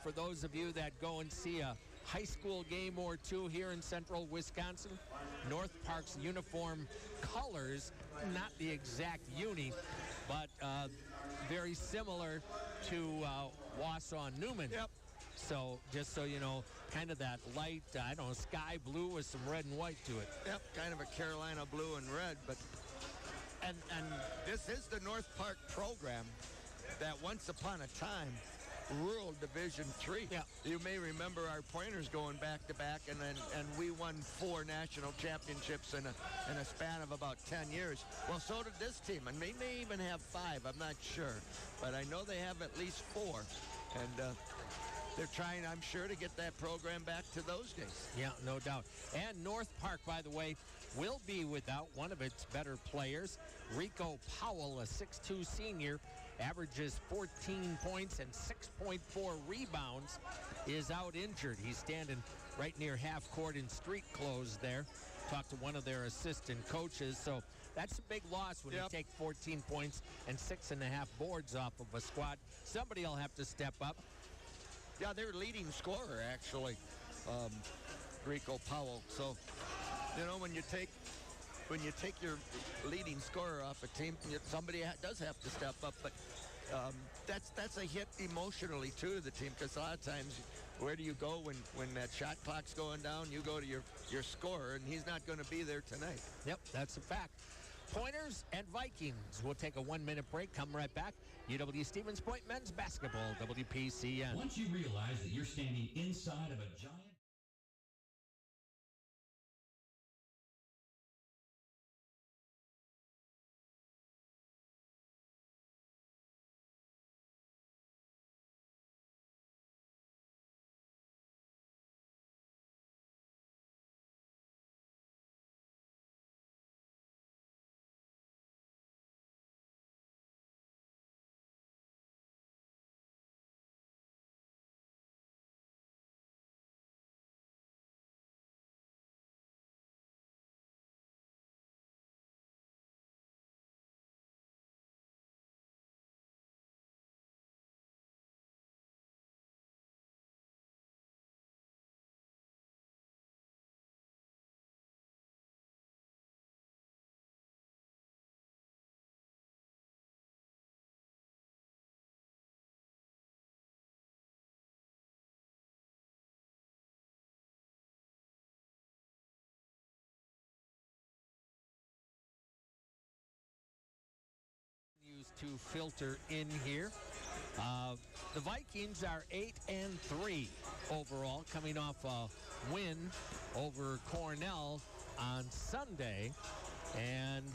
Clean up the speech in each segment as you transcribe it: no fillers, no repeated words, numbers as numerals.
for those of you that go and see a high school game or two here in central Wisconsin, North Park's uniform colors, not the exact uni, but very similar to Wausau-Newman. Yep. So just so you know, kind of that light, I don't know, sky blue with some red and white to it. Yep, kind of a Carolina blue and red, but and this is the North Park program that once upon a time ruled Division III. Yeah. You may remember our Pointers going back to back, and we won 4 national championships in a span of about 10 years. Well, so did this team, and they may even have 5. I'm not sure, but I know they have at least 4, and they're trying, I'm sure, to get that program back to those days. Yeah, no doubt. And North Park, by the way, will be without one of its better players. Rico Powell, a 6'2 senior, averages 14 points and 6.4 rebounds, is out injured. He's standing right near half court in street clothes there. Talked to one of their assistant coaches. So that's a big loss when you take 14 points and 6.5 boards off of a squad. Somebody will have to step up. Yeah, their leading scorer, actually, Rico Powell. So, you know, when you take your leading scorer off a team, somebody does have to step up. But that's a hit emotionally too to the team, because a lot of times, where do you go when that shot clock's going down? You go to your scorer, and he's not going to be there tonight. Yep, that's a fact. Pointers and Vikings. We'll take a 1-minute break. Come right back. UW Stevens Point men's basketball, WPCN. Once you realize that you're standing inside of a giant... To filter in here. The Vikings are 8-3 overall, coming off a win over Cornell on Sunday. And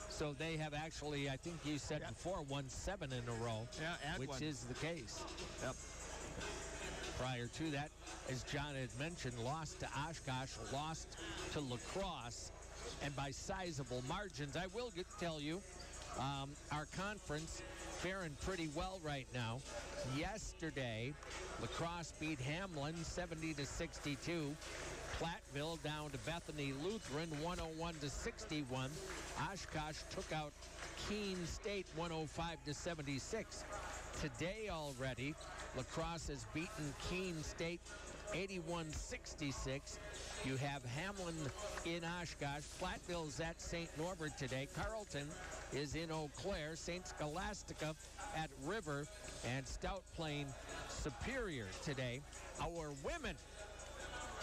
so they have actually, I think you said before, won 7 in a row, which is the case. Yep. Prior to that, as John had mentioned, lost to Oshkosh, lost to La Crosse, and by sizable margins. I will tell you, our conference faring pretty well right now. Yesterday, La Crosse beat Hamlin 70-62. Platteville down to Bethany Lutheran 101-61. Oshkosh took out Keene State 105-76. Today already, La Crosse has beaten Keene State 81-66. You have Hamlin in Oshkosh. Platteville's at St. Norbert today. Carleton is in Eau Claire. St. Scholastica at River, and Stout playing Superior today. Our women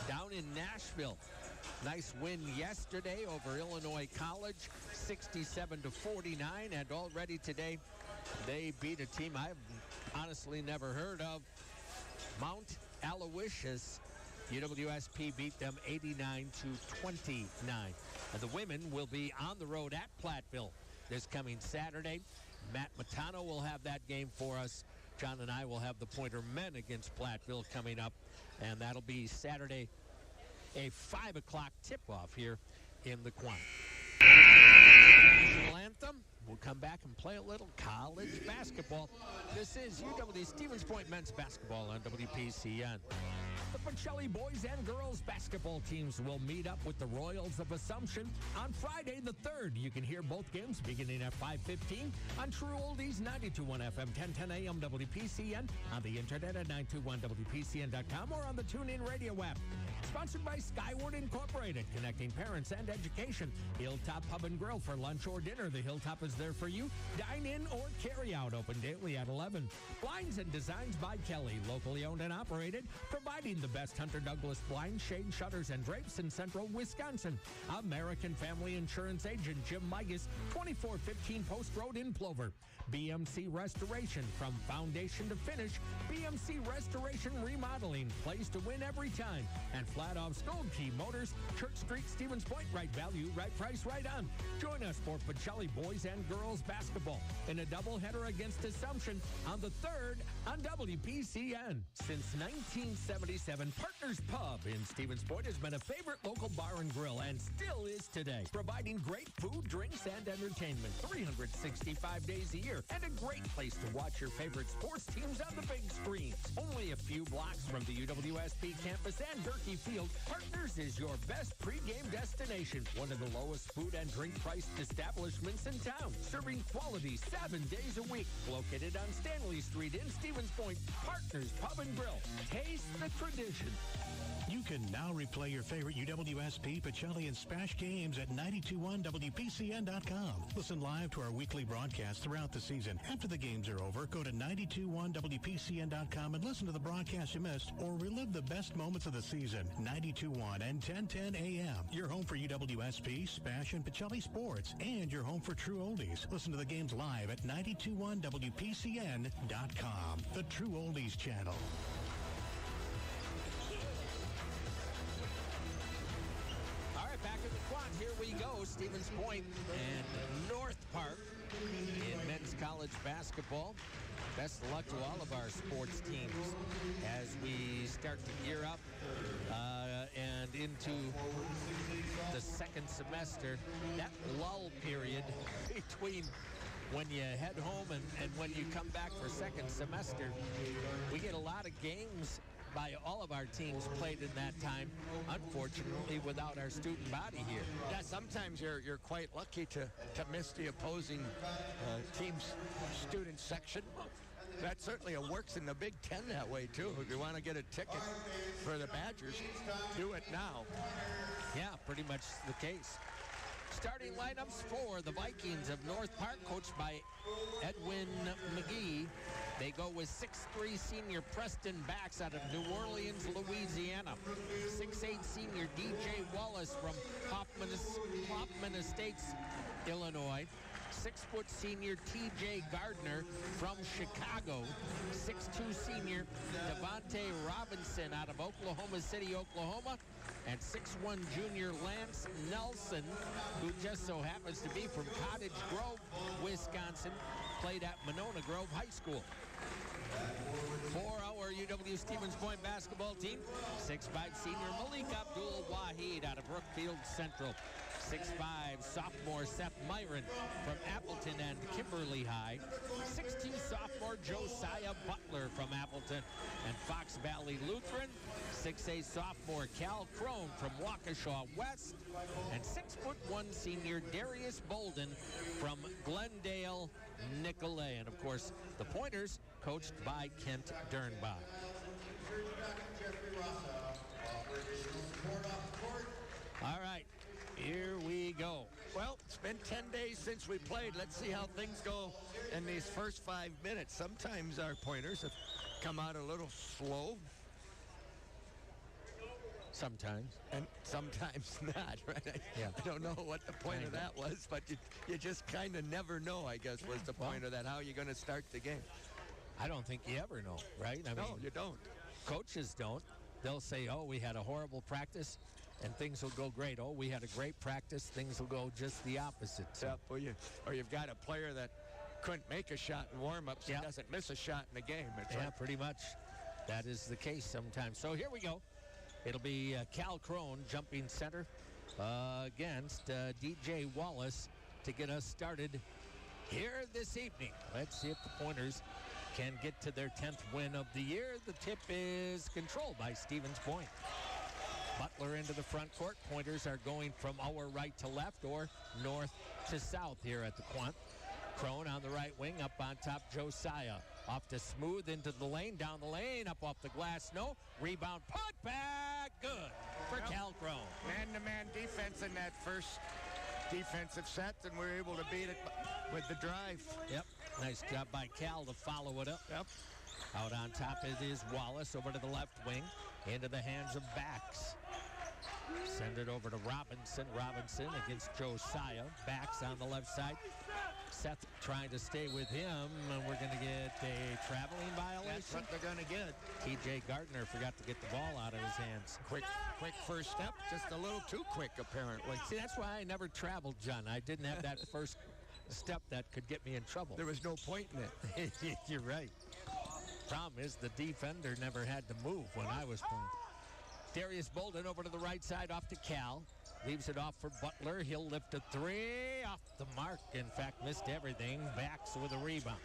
down in Nashville. Nice win yesterday over Illinois College, 67-49, and already today they beat a team I've honestly never heard of, Mount Aloysius. UWSP beat them 89-29. And the women will be on the road at Platteville this coming Saturday. Matt Matano will have that game for us. John and I will have the Pointer men against Platteville coming up, and that'll be Saturday, a 5 o'clock tip-off here in the Quant. National anthem. We'll come back and play a little college basketball. This is UW Stevens Point men's basketball on WPCN. The Pacelli boys and girls basketball teams will meet up with the Royals of Assumption on Friday the 3rd. You can hear both games beginning at 5:15 on True Oldies 92.1 FM, 1010 AM WPCN, on the internet at 921WPCN.com or on the TuneIn radio app. Sponsored by Skyward Incorporated, connecting parents and education. Hilltop Pub and Grill for lunch or dinner. The Hilltop is there for you. Dine in or carry out. Open daily at 11. Blinds and Designs by Kelly, locally owned and operated, providing the best Hunter Douglas blinds, shade, shutters, and drapes in central Wisconsin. American Family Insurance Agent Jim Migas, 2415 Post Road in Plover. BMC Restoration, from foundation to finish. BMC Restoration Remodeling, place to win every time. And Flat Off's Gold Key Motors, Church Street, Stevens Point, right value, right price, right on. Join us for Pacelli boys and girls basketball in a doubleheader against Assumption on the 3rd on WPCN. Since 1977, Partners Pub in Stevens Point has been a favorite local bar and grill and still is today, providing great food, drinks, and entertainment 365 days a year, and a great place to watch your favorite sports teams on the big screens. Only a few blocks from the UWSP campus and Durkee Field, Partners is your best pregame destination. One of the lowest food and drink priced establishments in town, serving quality 7 days a week. Located on Stanley Street in Stevens Point, Partners Pub and Grill. Taste the tradition. You can now replay your favorite UWSP, Pacelli, and Spash games at 921WPCN.com. Listen live to our weekly broadcasts throughout the season. After the games are over, go to 921WPCN.com and listen to the broadcast you missed or relive the best moments of the season. 92.1 and 1010 AM. Your home for UWSP, Spash, and Pacelli sports, and your home for True Oldies. Listen to the games live at 921WPCN.com. The True Oldies channel. All right, back in the quad. Here we go. Stevens Point and North Park in men's college basketball. Best of luck to all of our sports teams as we start to gear up and into the second semester. That lull period between when you head home and when you come back for second semester, we get a lot of games by all of our teams played in that time, unfortunately, without our student body here. Yeah, sometimes you're quite lucky to miss the opposing team's student section. That certainly works in the Big Ten that way, too. If you want to get a ticket for the Badgers, do it now. Yeah, pretty much the case. Starting lineups for the Vikings of North Park, coached by Edwin McGee. They go with 6'3" senior Preston Bax out of New Orleans, Louisiana. 6'8" senior DJ Wallace from Hoffman Estates, Illinois. 6' senior TJ Gardner from Chicago. 6'2" senior Devontae Robinson out of Oklahoma City, Oklahoma. And 6'1" junior Lance Nelson, who just so happens to be from Cottage Grove, Wisconsin, played at Monona Grove High School. For our UW Stevens Point basketball team, 6'5" senior Malik Abdul Wahid out of Brookfield Central. 6'5" sophomore Seth Myron from Appleton and Kimberly High. 6'2" sophomore Josiah Butler from Appleton and Fox Valley Lutheran. 6'8" sophomore Cal Crone from Waukesha West. And 6'1" senior Darius Bolden from Glendale Nicolay. And of course, the Pointers, coached by Kent Dernbach. All right, here we go. Well, it's been 10 days since we played. Let's see how things go in these first 5 minutes. Sometimes our Pointers have come out a little slow. Sometimes. And sometimes not, right? Yeah. I don't know what the point of that was, but you just kind of never know, I guess, was the point of that. How are you going to start the game? I don't think you ever know, right? I No, mean, you don't. coaches don't. They'll say, oh, we had a horrible practice, and things will go great. Oh, we had a great practice, things will go just the opposite. So. Yep, or you've got a player that couldn't make a shot in warm-ups and Yep. doesn't miss a shot in the game. It's Yeah, like, pretty much. That is the case sometimes. So here we go. It'll be Cal Crone jumping center against DJ Wallace to get us started here this evening. Let's see if the Pointers can get to their 10th win of the year. The tip is controlled by Stevens Point. Butler into the front court. Pointers are going from our right to left or north to south here at the Quant. Crone on the right wing, up on top, Josiah. Off to Smooth, into the lane, down the lane, up off the glass, no. Rebound, put back, good for Cal Crone. Man-to-man defense in that first defensive set, and we're able to beat it with the drive. Yep, nice job by Cal to follow it up. Yep. Out on top it is Wallace over to the left wing, into the hands of Bax. Send it over to Robinson. Robinson against Josiah. Bax on the left side. Seth trying to stay with him, and we're going to get a traveling violation. That's what they're going to get. TJ Gardner forgot to get the ball out of his hands. Quick first step, just a little too quick, apparently. See, that's why I never traveled, John. I didn't have that first step that could get me in trouble. There was no point in it. You're right. Problem is the defender never had to move when I was playing. Darius Bolden over to the right side, off to Cal. Leaves it off for Butler. He'll lift a three off the mark. In fact, missed everything. Backs with a rebound.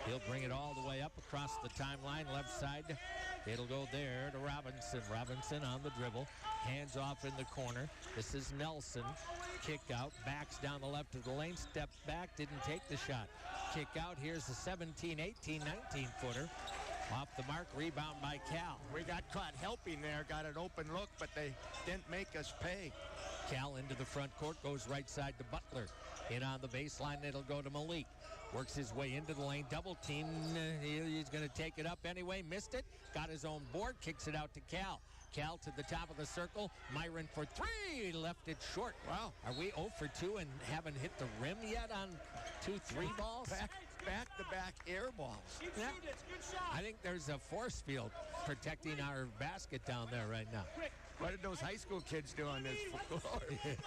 He'll bring it all the way up across the timeline, left side. It'll go there to Robinson. Robinson on the dribble. Hands off in the corner. This is Nelson. Kick out. Backs down the left of the lane. Step back. Didn't take the shot. Kick out. Here's the 17, 18, 19-footer. Off the mark, rebound by Cal. We got caught helping there, got an open look, but they didn't make us pay. Cal into the front court, goes right side to Butler. In on the baseline, it'll go to Malik. Works his way into the lane, double team. He's going to take it up anyway, missed it. Got his own board, kicks it out to Cal. Cal to the top of the circle. Myron for three, left it short. Wow. Are we 0 for 2 and haven't hit the rim yet on 2 3 balls? Back-to-back air balls. Yeah. I think there's a force field protecting our basket down there right now. What did those high school kids do on this floor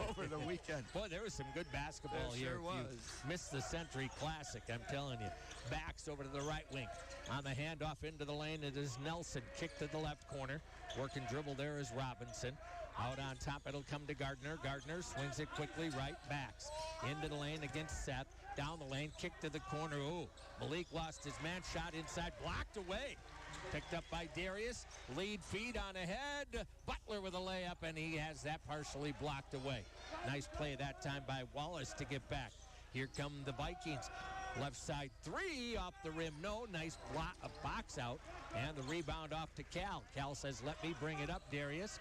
over the weekend? Boy, there was some good basketball There here. sure was. You missed the Century Classic, I'm telling you. Backs over to the right wing. On the handoff into the lane, it is Nelson. Kick to the left corner. Working dribble there is Robinson. Out on top, it'll come to Gardner. Gardner swings it quickly right, backs. Into the lane against Seth. Down the lane, kick to the corner. Ooh, Malik lost his man, shot inside, blocked away. Picked up by Darius. Lead feed on ahead. Butler with a layup, and he has that partially blocked away. Nice play that time by Wallace to get back. Here come the Vikings. Left side three off the rim. No, nice box out. And the rebound off to Cal. Cal says, let me bring it up, Darius.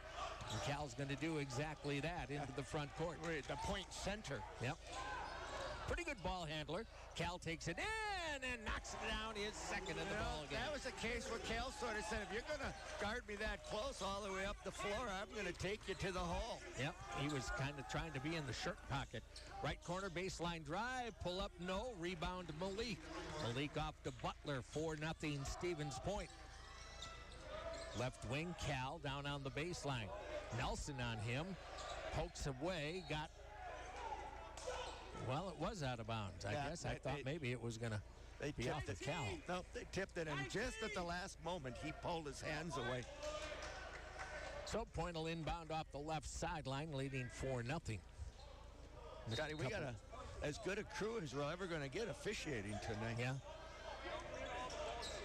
And Cal's going to do exactly that into the front court. We're at the point center. Yep. Pretty good ball handler. Cal takes it in and knocks it down. His second of the ball game. That was a case where Cal sort of said, if you're going to guard me that close all the way up the floor, I'm going to take you to the hole. Yep, he was kind of trying to be in the shirt pocket. Right corner, baseline drive, pull up, no. Rebound to Malik. Malik off to Butler, 4-0 Stevens Point. Left wing, Cal down on the baseline. Nelson on him, pokes away, got... Well, it was out of bounds. I guess I thought maybe it was going to be off the Cal. No, they tipped it, and just at the last moment, he pulled his hands away. So point will inbound off the left sideline, leading 4-0. Scotty, we got as good a crew as we're ever going to get officiating tonight. Yeah.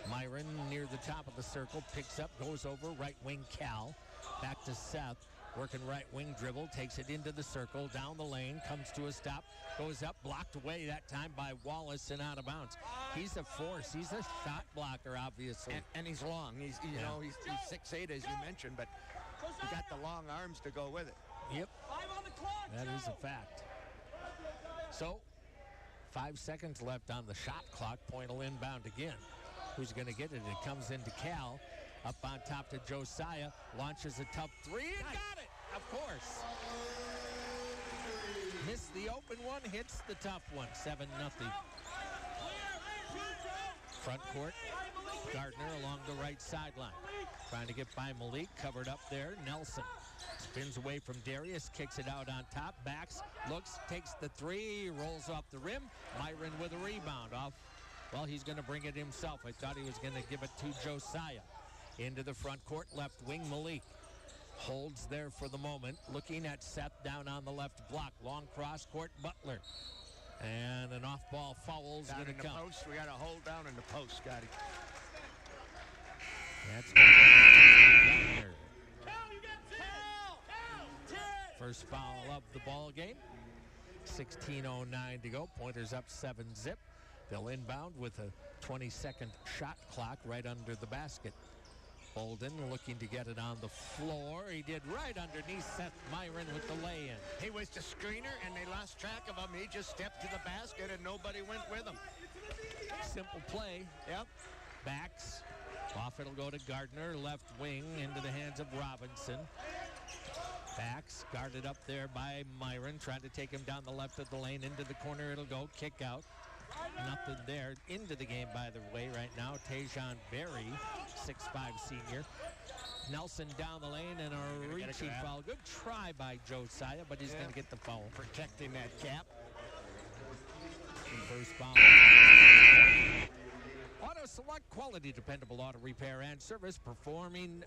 Myron near the top of the circle, picks up, goes over, right wing Cal. Back to Seth. Working right wing dribble, takes it into the circle, down the lane, comes to a stop, goes up, blocked away that time by Wallace and out of bounds. He's a force. He's a shot blocker, obviously. And he's long. He's 6'8", as you mentioned, but he got the long arms to go with it. Yep. That is a fact. So, 5 seconds left on the shot clock. Point will inbound again. Who's going to get it? It comes into Cal. Up on top to Josiah, launches a tough three and got it, of course. Missed the open one, hits the tough one, 7-0. Front court, Gardner along the right sideline. Trying to get by Malik, covered up there, Nelson. Spins away from Darius, kicks it out on top, backs, looks, takes the three, rolls off the rim. Myron with a rebound off. Well, he's going to bring it himself. I thought he was going to give it to Josiah. Into the front court, left wing Malik. Holds there for the moment. Looking at Seth down on the left block. Long cross court, Butler. And an off-ball foul is Down going in to the come. post. We got a hold down in the post, Scotty. That's Gardner. First foul of the ball game. 16:09 to go. Pointers up 7-zip. They'll inbound with a 20-second shot clock right under the basket. Bolden looking to get it on the floor. He did right underneath Seth Myron with the lay-in. He was the screener, and they lost track of him. He just stepped to the basket, and nobody went with him. Simple play. Yep. Backs. Off it'll go to Gardner. Left wing into the hands of Robinson. Backs. Guarded up there by Myron. Trying to take him down the left of the lane. Into the corner it'll go. Kick out. Nothing there. Into the game, by the way, right now. Tajon Berry, 6'5" senior. Nelson down the lane and a reaching foul. Good try by Josiah, but he's going to get the foul. Protecting that cap. First foul. Auto Select, quality, dependable auto repair and service performed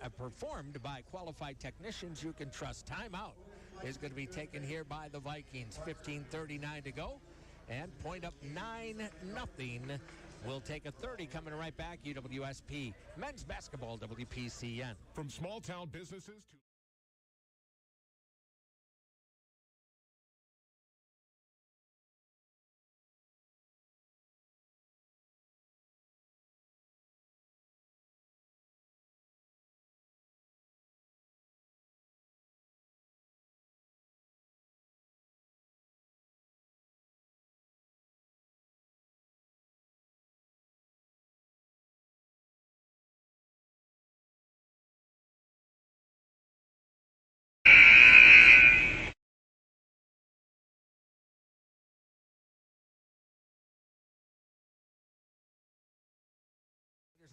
by qualified technicians you can trust. Timeout is going to be taken here by the Vikings. 15:39 to go. And point up 9-0. We'll take a 30 coming right back. UWSP men's basketball, WPCN. From small town businesses to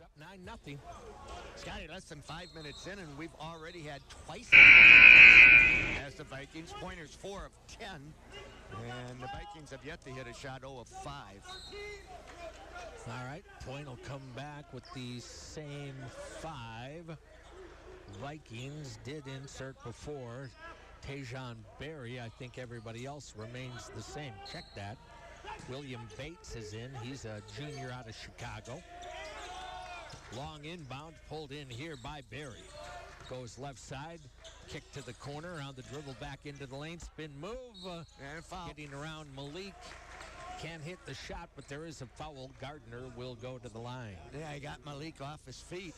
Up 9-0. Scotty, less than 5 minutes in, and we've already had twice as the Vikings. Pointers 4 of 10, and the Vikings have yet to hit a shot 0 of 5. All right, Point will come back with the same 5. Vikings did insert before. Tajon Berry, I think everybody else remains the same. Check that. William Bates is in. He's a junior out of Chicago. Long inbound, pulled in here by Berry. Goes left side, kick to the corner, on the dribble back into the lane, spin move. And foul. Getting around Malik. Can't hit the shot, but there is a foul. Gardner will go to the line. Yeah, he got Malik off his feet.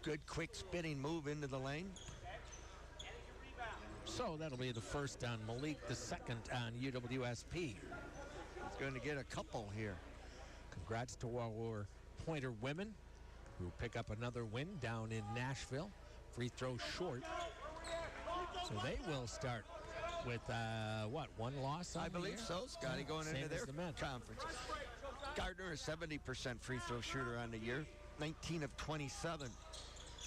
Good quick spinning move into the lane. So that'll be the first on Malik, the second on UWSP. He's going to get a couple here. Congrats to our Pointer women who pick up another win down in Nashville. Free throw short. So they will start with, one loss on I believe the year? so, Scotty, going Same into as their the men. conference. Gardner is 70% free throw shooter on the year, 19 of 27.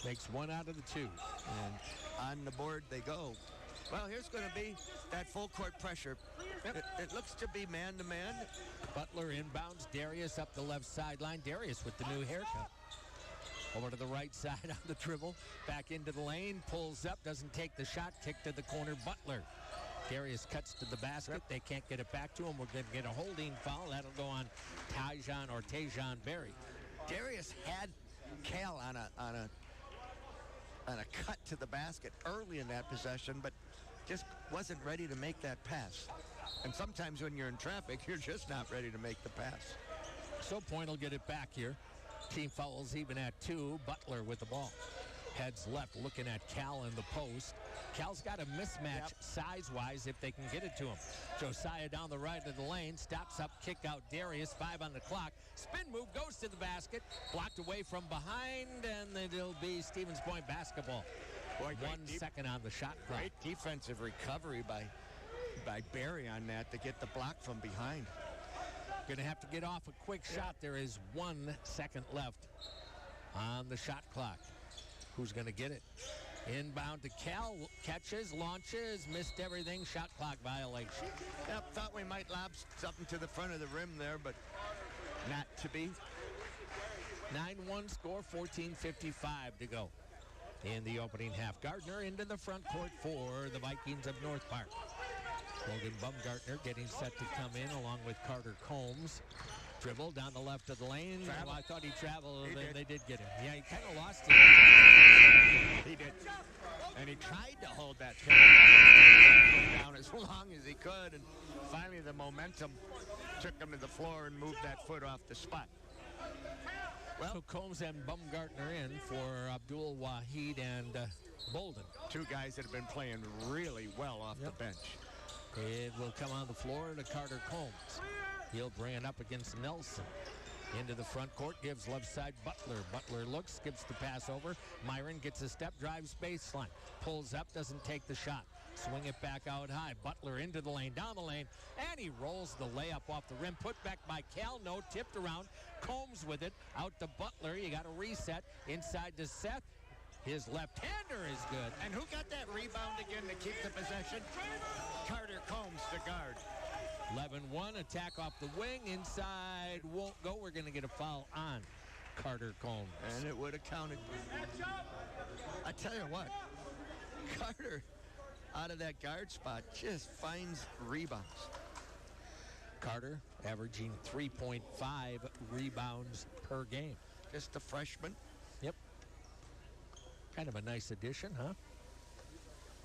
Makes 1 out of the 2. And on the board they go. Well, here's going to be that full court pressure. It looks to be man-to-man. Butler inbounds. Darius up the left sideline. Darius with the new haircut. Over to the right side on the dribble. Back into the lane. Pulls up. Doesn't take the shot. Kick to the corner. Butler. Darius cuts to the basket. They can't get it back to him. We're going to get a holding foul. That'll go on Tajon Berry. Darius had Cal on a cut to the basket early in that possession, but just wasn't ready to make that pass. And sometimes when you're in traffic, you're just not ready to make the pass. So Point will get it back here. Team fouls even at 2. Butler with the ball. Heads left, looking at Cal in the post. Cal's got a mismatch size-wise if they can get it to him. Josiah down the right of the lane, stops up, kick out Darius, 5 on the clock. Spin move, goes to the basket, blocked away from behind, and it'll be Stevens Point basketball. Boy, 1 second on the shot clock. Great defensive recovery by Berry on that to get the block from behind. Going to have to get off a quick shot. There is 1 second left on the shot clock. Who's going to get it? Inbound to Cal, catches, launches, missed everything, shot clock violation. Yep, thought we might lob something to the front of the rim there, but not to be. 9-1 score, 14:55 to go in the opening half. Gardner into the front court for the Vikings of North Park. Logan Bumgartner getting set to come in along with Carter Combs. Dribble down the left of the lane. Well, I thought he traveled, and they did get him. Yeah, he kind of lost it. He did. And he tried to hold that down as long as he could, and finally the momentum took him to the floor and moved that foot off the spot. Well, so Combs and Bumgartner in for Abdul Wahid and Bolden. Two guys that have been playing really well off the bench. It will come on the floor to Carter Combs. He'll bring it up against Nelson. Into the front court, gives left side Butler. Butler looks, skips the pass over. Myron gets a step, drives baseline. Pulls up, doesn't take the shot. Swing it back out high. Butler into the lane, down the lane, and he rolls the layup off the rim. Put back by Cal, no, tipped around. Combs with it, out to Butler. You got a reset, inside to Seth. His left-hander is good. And who got that rebound again to keep the possession? Carter Combs, the guard. 11-1, attack off the wing, inside, won't go. We're going to get a foul on Carter Combs. And it would have counted. I tell you what, Carter, out of that guard spot, just finds rebounds. Carter averaging 3.5 rebounds per game. Just a freshman. Yep. Kind of a nice addition, huh?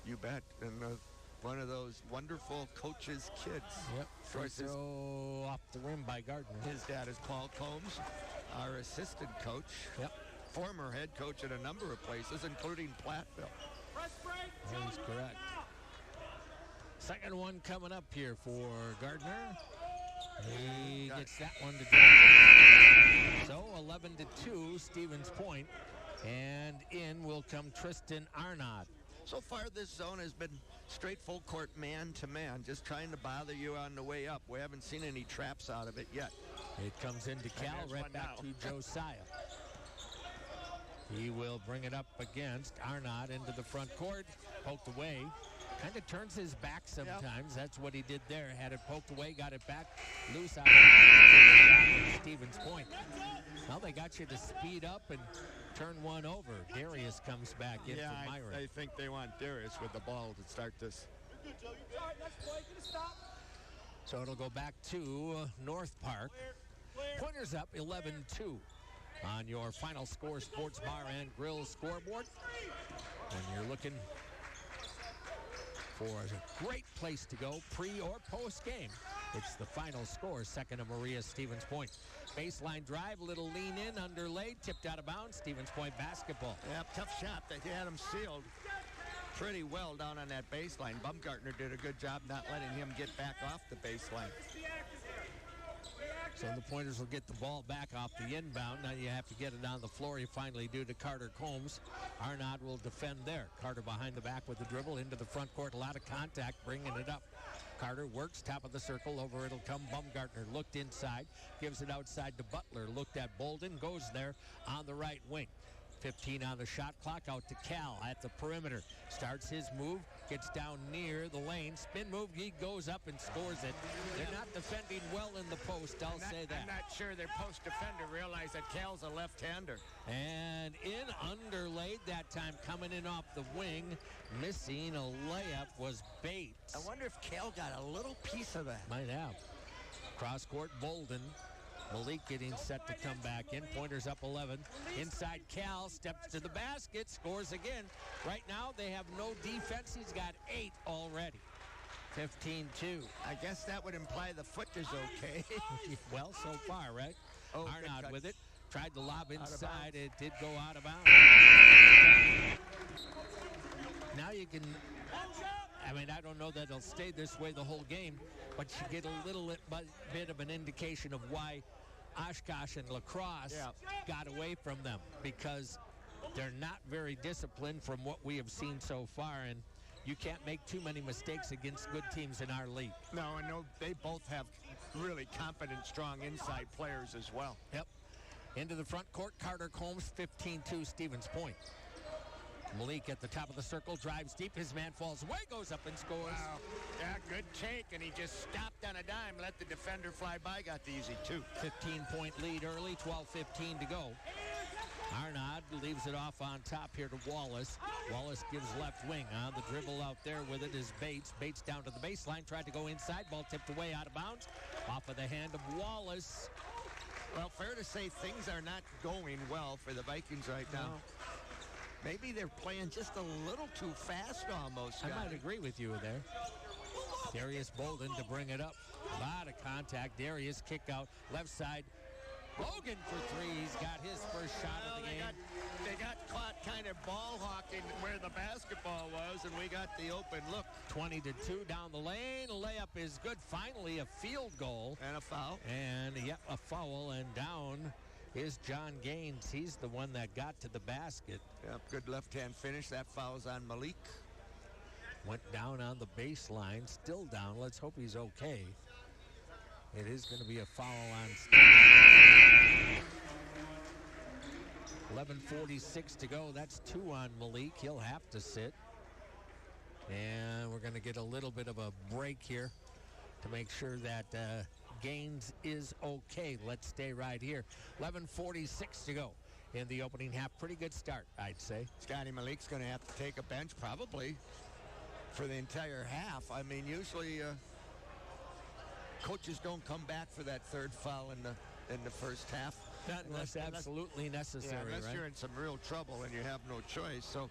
You bet. And one of those wonderful coach's kids. Yep. Free throw off the rim by Gardner. His dad is Paul Combs, our assistant coach. Yep. Former head coach at a number of places, including Platteville. That is correct. Second one coming up here for Gardner. He gets that one to drop. So 11-2, Stevens Point. And in will come Tristan Arnott. So far, this zone has been straight full court man-to-man, just trying to bother you on the way up. We haven't seen any traps out of it yet. It comes into Cal, right back to Josiah. He will bring it up against Arnott into the front court, poked away. Kind of turns his back sometimes. Yep. That's what he did there. Had it poked away, got it back, loose out of Stevens Point. Well, they got you to speed up and turn one over. Darius comes back in for Myron. I think they want Darius with the ball to start this. So it'll go back to North Park. Pointers up 11-2 on your Final Score Sports Bar and Grill scoreboard. And you're looking for a great place to go pre or post game. It's the Final Score, second of Maria Stevens Point. Baseline drive, little lean in, underlaid, tipped out of bounds. Stevens Point basketball. Yeah, tough shot. They had him sealed pretty well down on that baseline. Bumgartner did a good job not letting him get back off the baseline. So the Pointers will get the ball back off the inbound. Now you have to get it on the floor. You finally do to Carter Combs. Arnott will defend there. Carter behind the back with the dribble into the front court. A lot of contact, bringing it up. Carter works, top of the circle, over it'll come Bumgartner. Looked inside, gives it outside to Butler. Looked at Bolden, goes there on the right wing. 15 on the shot clock, out to Cal at the perimeter. Starts his move, gets down near the lane. Spin move, he goes up and scores it. They're not defending well in the post, I'll say that. I'm not sure their post defender realized that Cal's a left-hander. And in underlaid that time, coming in off the wing, missing a layup was Bates. I wonder if Cal got a little piece of that. Might have. Cross court, Bolden. Malik getting set to come back in. Pointers up 11. Inside Cal, steps to the basket, scores again. Right now, they have no defense. He's got 8 already. 15-2. I guess that would imply the foot is okay. Well, so far, right? Oh, Arnott with it. Tried to lob inside. It did go out of bounds. Now you can... I mean, I don't know that it'll stay this way the whole game, but you get a little bit of an indication of why Oshkosh and La Crosse got away from them, because they're not very disciplined from what we have seen so far, and you can't make too many mistakes against good teams in our league. No, I know they both have really competent, strong inside players as well. Yep. Into the front court, Carter Combs, 15-2, Stevens Point. Malik at the top of the circle, drives deep. His man falls away, goes up and scores. Wow. Yeah, good take, and he just stopped on a dime, let the defender fly by, got the easy 2. 15-point lead early, 12-15 to go. Arnott leaves it off on top here to Wallace. Wallace gives left wing on the dribble out there with it is Bates. Bates down to the baseline, tried to go inside. Ball tipped away out of bounds. Off of the hand of Wallace. Well, fair to say things are not going well for the Vikings right now. Maybe they're playing just a little too fast almost. I might agree with you there. Darius Bolden to bring it up. A lot of contact. Darius kick out left side. Logan for three. He's got his first shot of the game. They got caught kind of ball hawking where the basketball was, and we got the open look. 20-2 down the lane. Layup is good. Finally, a field goal. And a foul. And, yep, a foul. And down is John Gaines. He's the one that got to the basket. Yep, good left-hand finish. That foul's on Malik. Went down on the baseline. Still down. Let's hope he's okay. It is going to be a foul on Steve. 11:46 to go. That's 2 on Malik. He'll have to sit. And we're going to get a little bit of a break here to make sure that Gaines is okay. Let's stay right here. 11:46 to go in the opening half. Pretty good start, I'd say. Scotty Malik's going to have to take a bench probably for the entire half. I mean, usually coaches don't come back for that third foul in the first half. Not unless absolutely necessary, yeah, unless right? you're in some real trouble and you have no choice. So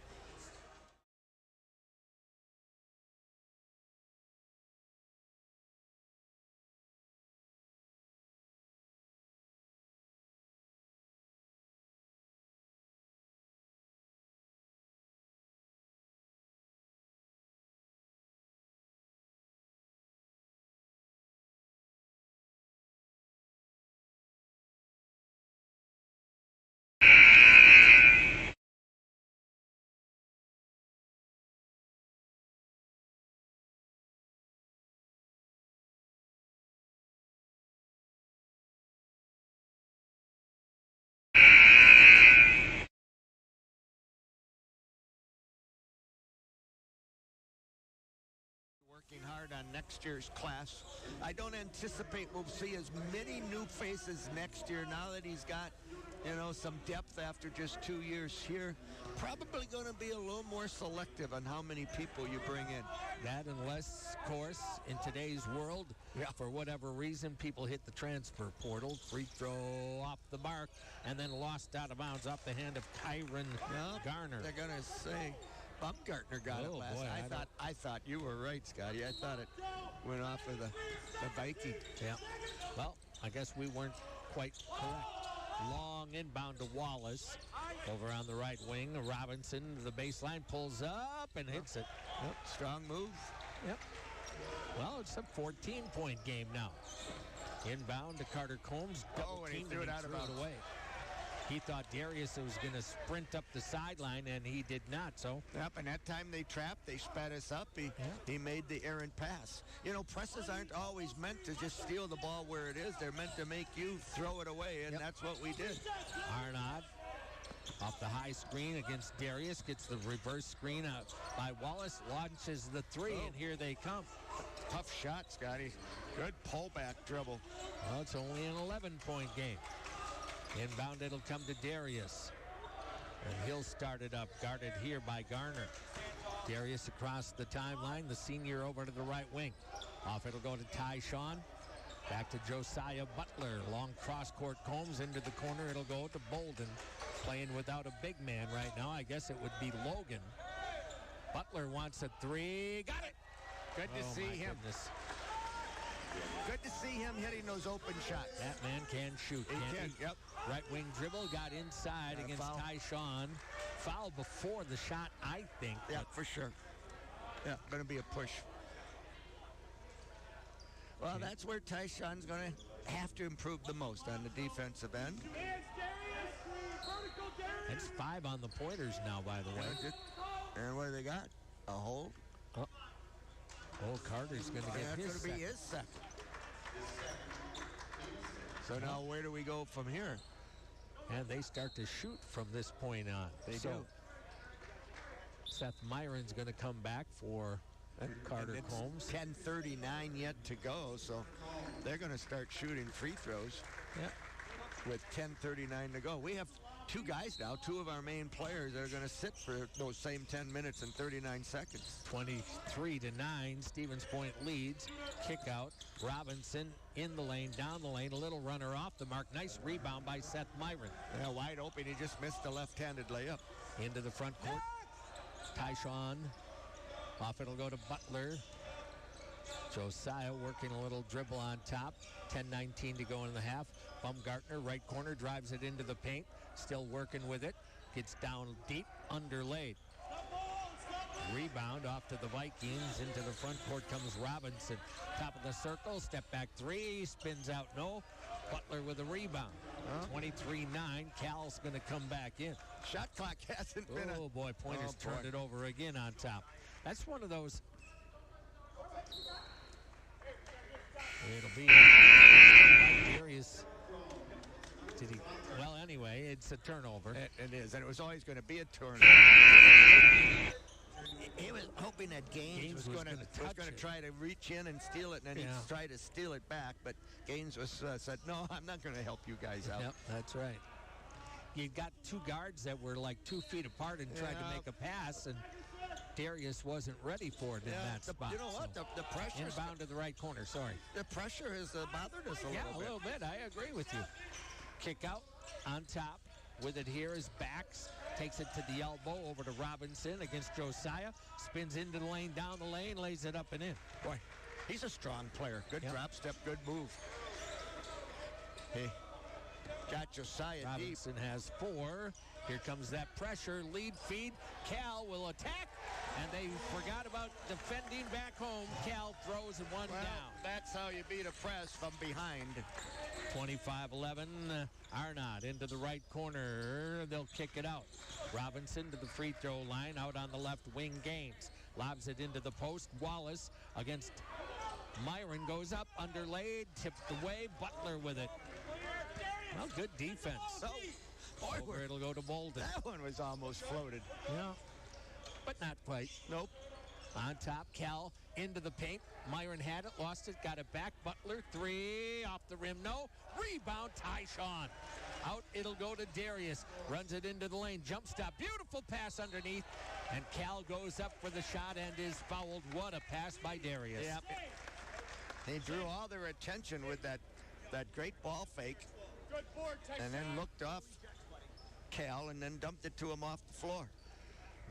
working hard on next year's class. I don't anticipate we'll see as many new faces next year now that he's got, you know, some depth after just 2 years here. Probably going to be a little more selective on how many people you bring in. That unless, of course, in today's world, for whatever reason, people hit the transfer portal. Free throw off the mark and then lost out of bounds off the hand of Kyron Garner. They're going to say Baumgartner got it last. Boy, I thought you were right, Scotty. I thought it went off of the Viking. Yeah. Well, I guess we weren't quite correct. Long inbound to Wallace. Over on the right wing, Robinson to the baseline, pulls up and hits it. Yep. Strong move. Yep. Well, it's a 14-point game now. Inbound to Carter Combs. And he threw it out of bounds. Away. He thought Darius was going to sprint up the sideline, and he did not. So. Yep, and that time they trapped, they sped us up. He made the errant pass. You know, presses aren't always meant to just steal the ball where it is. They're meant to make you throw it away, and that's what we did. Arnaud off the high screen against Darius, gets the reverse screen out by Wallace, launches the three, and here they come. Tough shot, Scotty. Good pullback dribble. Well, it's only an 11-point game. Inbound, it'll come to Darius. And he'll start it up, guarded here by Garner. Darius across the timeline, the senior over to the right wing. Off it'll go to Tyshawn. Back to Josiah Butler. Long cross-court Combs into the corner. It'll go to Bolden. Playing without a big man right now. I guess it would be Logan. Butler wants a three. Got it. Good to see him. Goodness. Good to see him hitting those open shots. That man can shoot. He can. Yep. Right wing dribble. Got inside against Tyshawn. Foul before the shot, I think. Yeah, for sure. Yeah, going to be a push. Well, that's where Tyshawn's going to have to improve the most on the defensive end. That's 5 on the pointers now, by the way. And what do they got? A hold? Oh, Carter's going to get his That's going to be his second. So now where do we go from here? And they start to shoot from this point on. They do. Seth Myron's going to come back for Carter Combs. 10:39 yet to go, so they're going to start shooting free throws. Yep. With 10:39 to go. We have two guys now, two of our main players that are going to sit for those same 10 minutes and 39 seconds. 23-9, Stevens Point leads. Kick out. Robinson in the lane, down the lane, a little runner off the mark. Nice rebound by Seth Myron. Yeah, wide open. He just missed the left-handed layup. Into the front court. Tyshawn. Off it'll go to Butler. Josiah working a little dribble on top. 10-19 to go in the half. Baumgartner, right corner, drives it into the paint. Still working with it. Gets down deep, underlaid. Rebound off to the Vikings. Into the front court comes Robinson. Top of the circle, step back three, spins out, no. Butler with a rebound. 23-9, Cal's going to come back in. Shot clock hasn't been Oh, boy, Pointer's turned it over again on top. That's one of those. It'll be Darius. Did he? Well, anyway, it's a turnover. It is, and it was always going to be a turnover. He was hoping that Gaines was going to try to reach in and steal it, and then he'd try to steal it back. But Gaines said, "No, I'm not going to help you guys out." Yep, that's right. You got two guards that were like 2 feet apart and tried to make a pass, and Darius wasn't ready for it in that spot. You know what? The pressure inbound to the right corner. Sorry. The pressure has bothered us a little bit. Yeah, a little bit. I agree with you. Kick out on top. With it here is Bax. Takes it to the elbow over to Robinson against Josiah. Spins into the lane, down the lane, lays it up and in. Boy, he's a strong player. Good drop step, good move. Hey, got Josiah Robinson deep. has 4. Here comes that pressure. Lead feed. Cal will attack. And they forgot about defending back home. Cal throws and one down. That's how you beat a press from behind. 25-11. Arnott into the right corner. They'll kick it out. Robinson to the free throw line. Out on the left wing, Gaines. Lobs it into the post. Wallace against Myron. Goes up, underlaid, tipped away. Butler with it. Well, good defense. Boy, Over it'll go to Bolden. That one was almost floated. Yeah, but not quite. Nope. On top, Cal into the paint. Myron had it, lost it, got it back. Butler, 3, off the rim, no. Rebound, Tyshawn. Out it'll go to Darius. Runs it into the lane, jump stop. Beautiful pass underneath. And Cal goes up for the shot and is fouled. What a pass by Darius. Yep. They drew all their attention with that great ball fake. And then looked off Cal and then dumped it to him off the floor.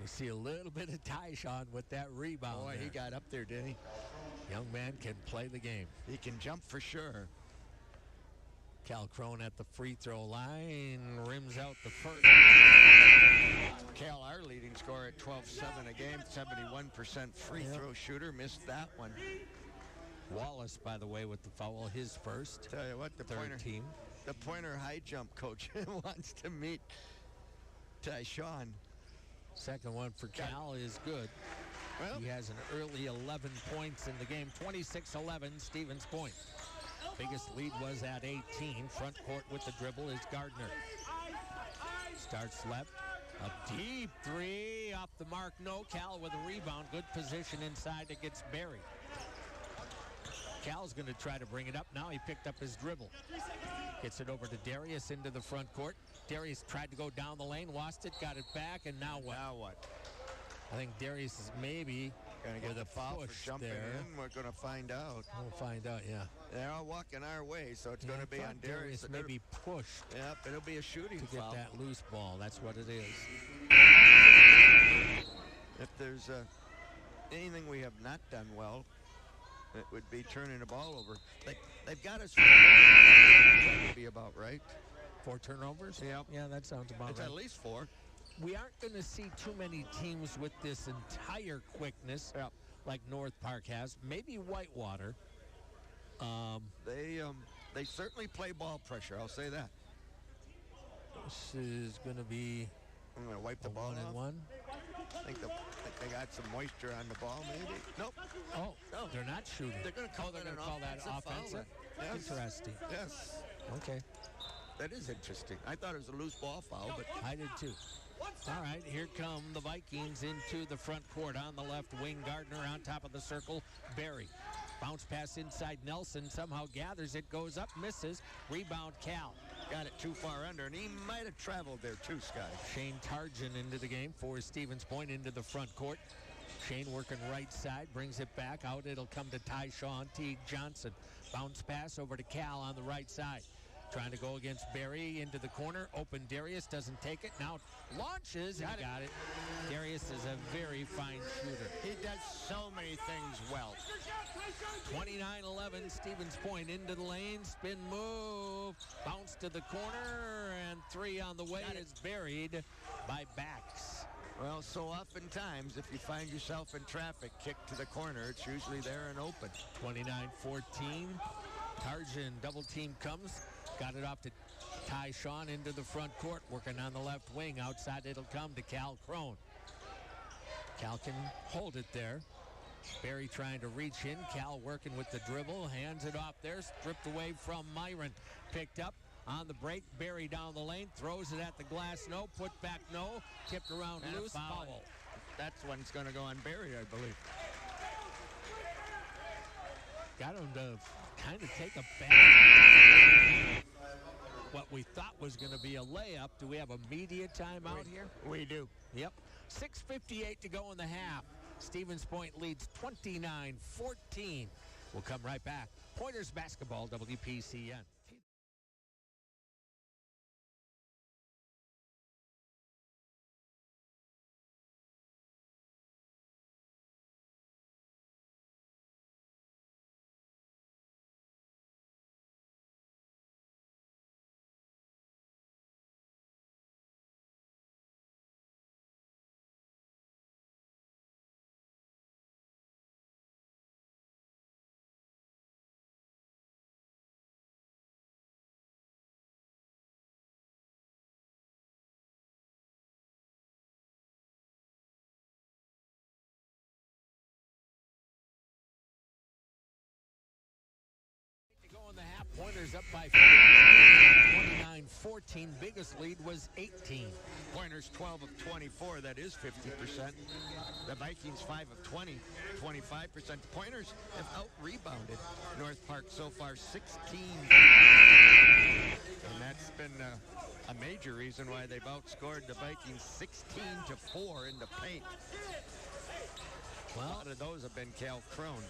We see a little bit of Tyshawn with that rebound. Boy, he got up there, didn't he? Young man can play the game. He can jump for sure. Cal Crone at the free throw line, rims out the first. Cal, our leading scorer at 12-7 a game, 71% free throw shooter, missed that one. Wallace, by the way, with the foul, his first. Tell you what, the third team. The Pointer high jump coach wants to meet Tyshawn. Second one for Cal is good. Well, he has an early 11 points in the game. 26-11, Stevens Point. Biggest lead was at 18. Front court with the dribble is Gardner. Starts left. A deep 3 off the mark. No. Cal with a rebound. Good position inside. It gets buried. Cal's going to try to bring it up. Now he picked up his dribble. Gets it over to Darius into the front court. Darius tried to go down the lane, lost it, got it back, and now what? Now what? I think Darius is maybe going to get with the foul for jumping there. in. We're going to find out. We'll find out, yeah. They're all walking our way, so it's going to be on Darius. Maybe pushed. Yep, it'll be a shooting to foul. get that loose ball. That's what it is. If there's anything we have not done well, it would be turning the ball over. They've got us. That would be about right. 4 turnovers? Yeah. Yeah, that sounds about it's right. It's at least 4. We aren't going to see too many teams with this entire quickness like North Park has. Maybe Whitewater. They certainly play ball pressure. I'll say that. This is going to be. I'm going to wipe the ball off. 1-1. I think they got some moisture on the ball, maybe. Nope. Oh, no, they're not shooting. They're going to call that offensive. Yes. Interesting. Yes. Okay. That is interesting. I thought it was a loose ball foul, but I did too. All right, here come the Vikings into the front court. On the left wing, Gardner on top of the circle. Barry. Bounce pass inside Nelson. Somehow gathers it, goes up, misses. Rebound, Cal. got it too far under, and he might have traveled there too, Scott. Shane Tarjan into the game for Stevens Point into the front court. Shane working right side, brings it back out. It'll come to Tyshawn Teague Johnson. Bounce pass over to Cal on the right side. Trying to go against Barry into the corner. Open Darius, doesn't take it. Now launches and got it. Darius is a very fine shooter. He does so many things well. 29-11, Stevens Point into the lane. Spin move. Bounce to the corner. And three on the way is buried by Bax. Well, so oftentimes, if you find yourself in traffic, kick to the corner, it's usually there and open. 29-14. Tarjan double team comes. Got it off to Tyshawn into the front court. Working on the left wing. Outside it'll come to Cal Crone. Cal can hold it there. Barry trying to reach in. Cal working with the dribble. Hands it off there. Stripped away from Myron. Picked up on the break. Barry down the lane. Throws it at the glass. No. Put back. No. Tipped around And loose. Foul. That's when it's going to go on Barry, I believe. Got him to kind of take a back. What we thought was going to be a layup. Do we have a media timeout here? We do. Yep. 6:58 to go in the half. Stevens Point leads 29-14. We'll come right back. Pointers basketball, WPCN. Go in the half. Pointers up by 29-14. Biggest lead was 18. Pointers 12 of 24. That is 50%. The Vikings 5 of 20, 25%. The Pointers have out-rebounded North Park so far 16. And that's been a major reason why they've outscored the Vikings 16-4 in the paint. Well, A lot of those have been Cal Crone.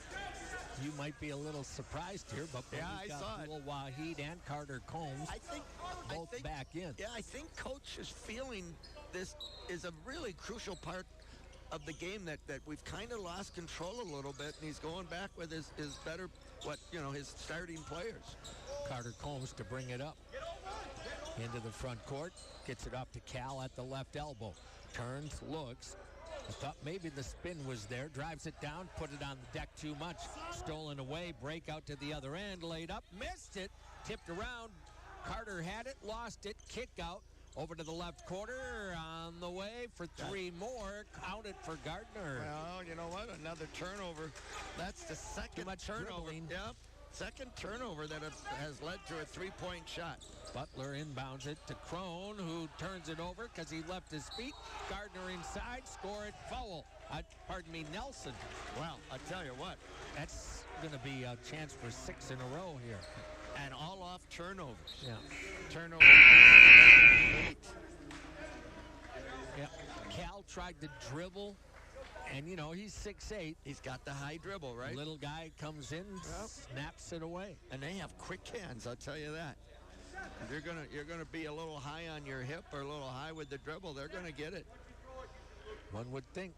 you might be a little surprised here, but Yeah, I saw it. Abdul Wahid and Carter Combs I think back in. Yeah, I think Coach is feeling this is a really crucial part of the game that we've kind of lost control a little bit, and he's going back with his better, his starting players. Carter Combs to bring it up. Into the front court. Gets it up to Cal at the left elbow. Turns, looks. I thought maybe the spin was there. Drives it down, put it on the deck too much. Stolen away, break out to the other end, laid up, missed it, tipped around. Carter had it, lost it, kick out. Over to the left corner, on the way for three more. Counted for Gardner. Well, you know what? Another turnover. That's the second turnover. Dribbling. Yeah, second turnover that has led to a three-point shot. Butler inbounds it to Crone, who turns it over because he left his feet. Gardner inside, score it, foul. Nelson. Well, I tell you what. That's going to be a chance for 6 in a row here. And all off turnovers. Yeah. Turnover. 8. Yeah. Cal tried to dribble, and, he's 6'8". He's got the high dribble, right? Little guy comes in, snaps it away. And they have quick hands, I'll tell you that. If you're gonna be a little high on your hip or a little high with the dribble, they're gonna get it. One would think.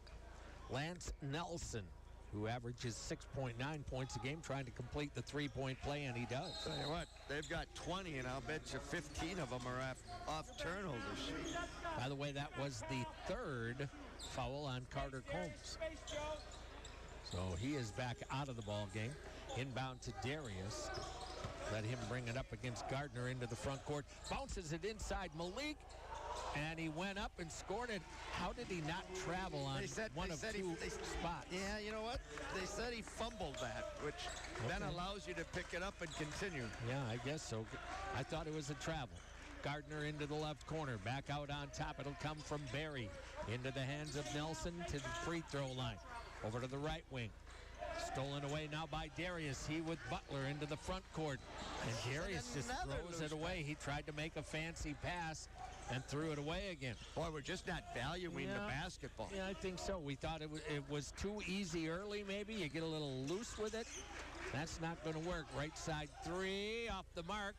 Lance Nelson, who averages 6.9 points a game, trying to complete the three-point play, and he does. Tell you what, they've got 20, and I'll bet you 15 of them are off turnovers. By the way, that was the third foul on Carter Combs. So he is back out of the ball game. Inbound to Darius. Let him bring it up against Gardner into the front court. Bounces it inside Malik. And he went up and scored it. How did he not travel on one of two spots? Yeah, you know what? They said he fumbled that, which then allows you to pick it up and continue. Yeah, I guess so. I thought it was a travel. Gardner into the left corner. Back out on top. It'll come from Barry. Into the hands of Nelson to the free throw line. Over to the right wing. Stolen away now by Darius. He with Butler into the front court. And Darius just throws it away. He tried to make a fancy pass and threw it away again. Boy, we're just not valuing the basketball. Yeah, I think so. We thought it was too easy early, maybe. You get a little loose with it. That's not going to work. Right side three off the mark.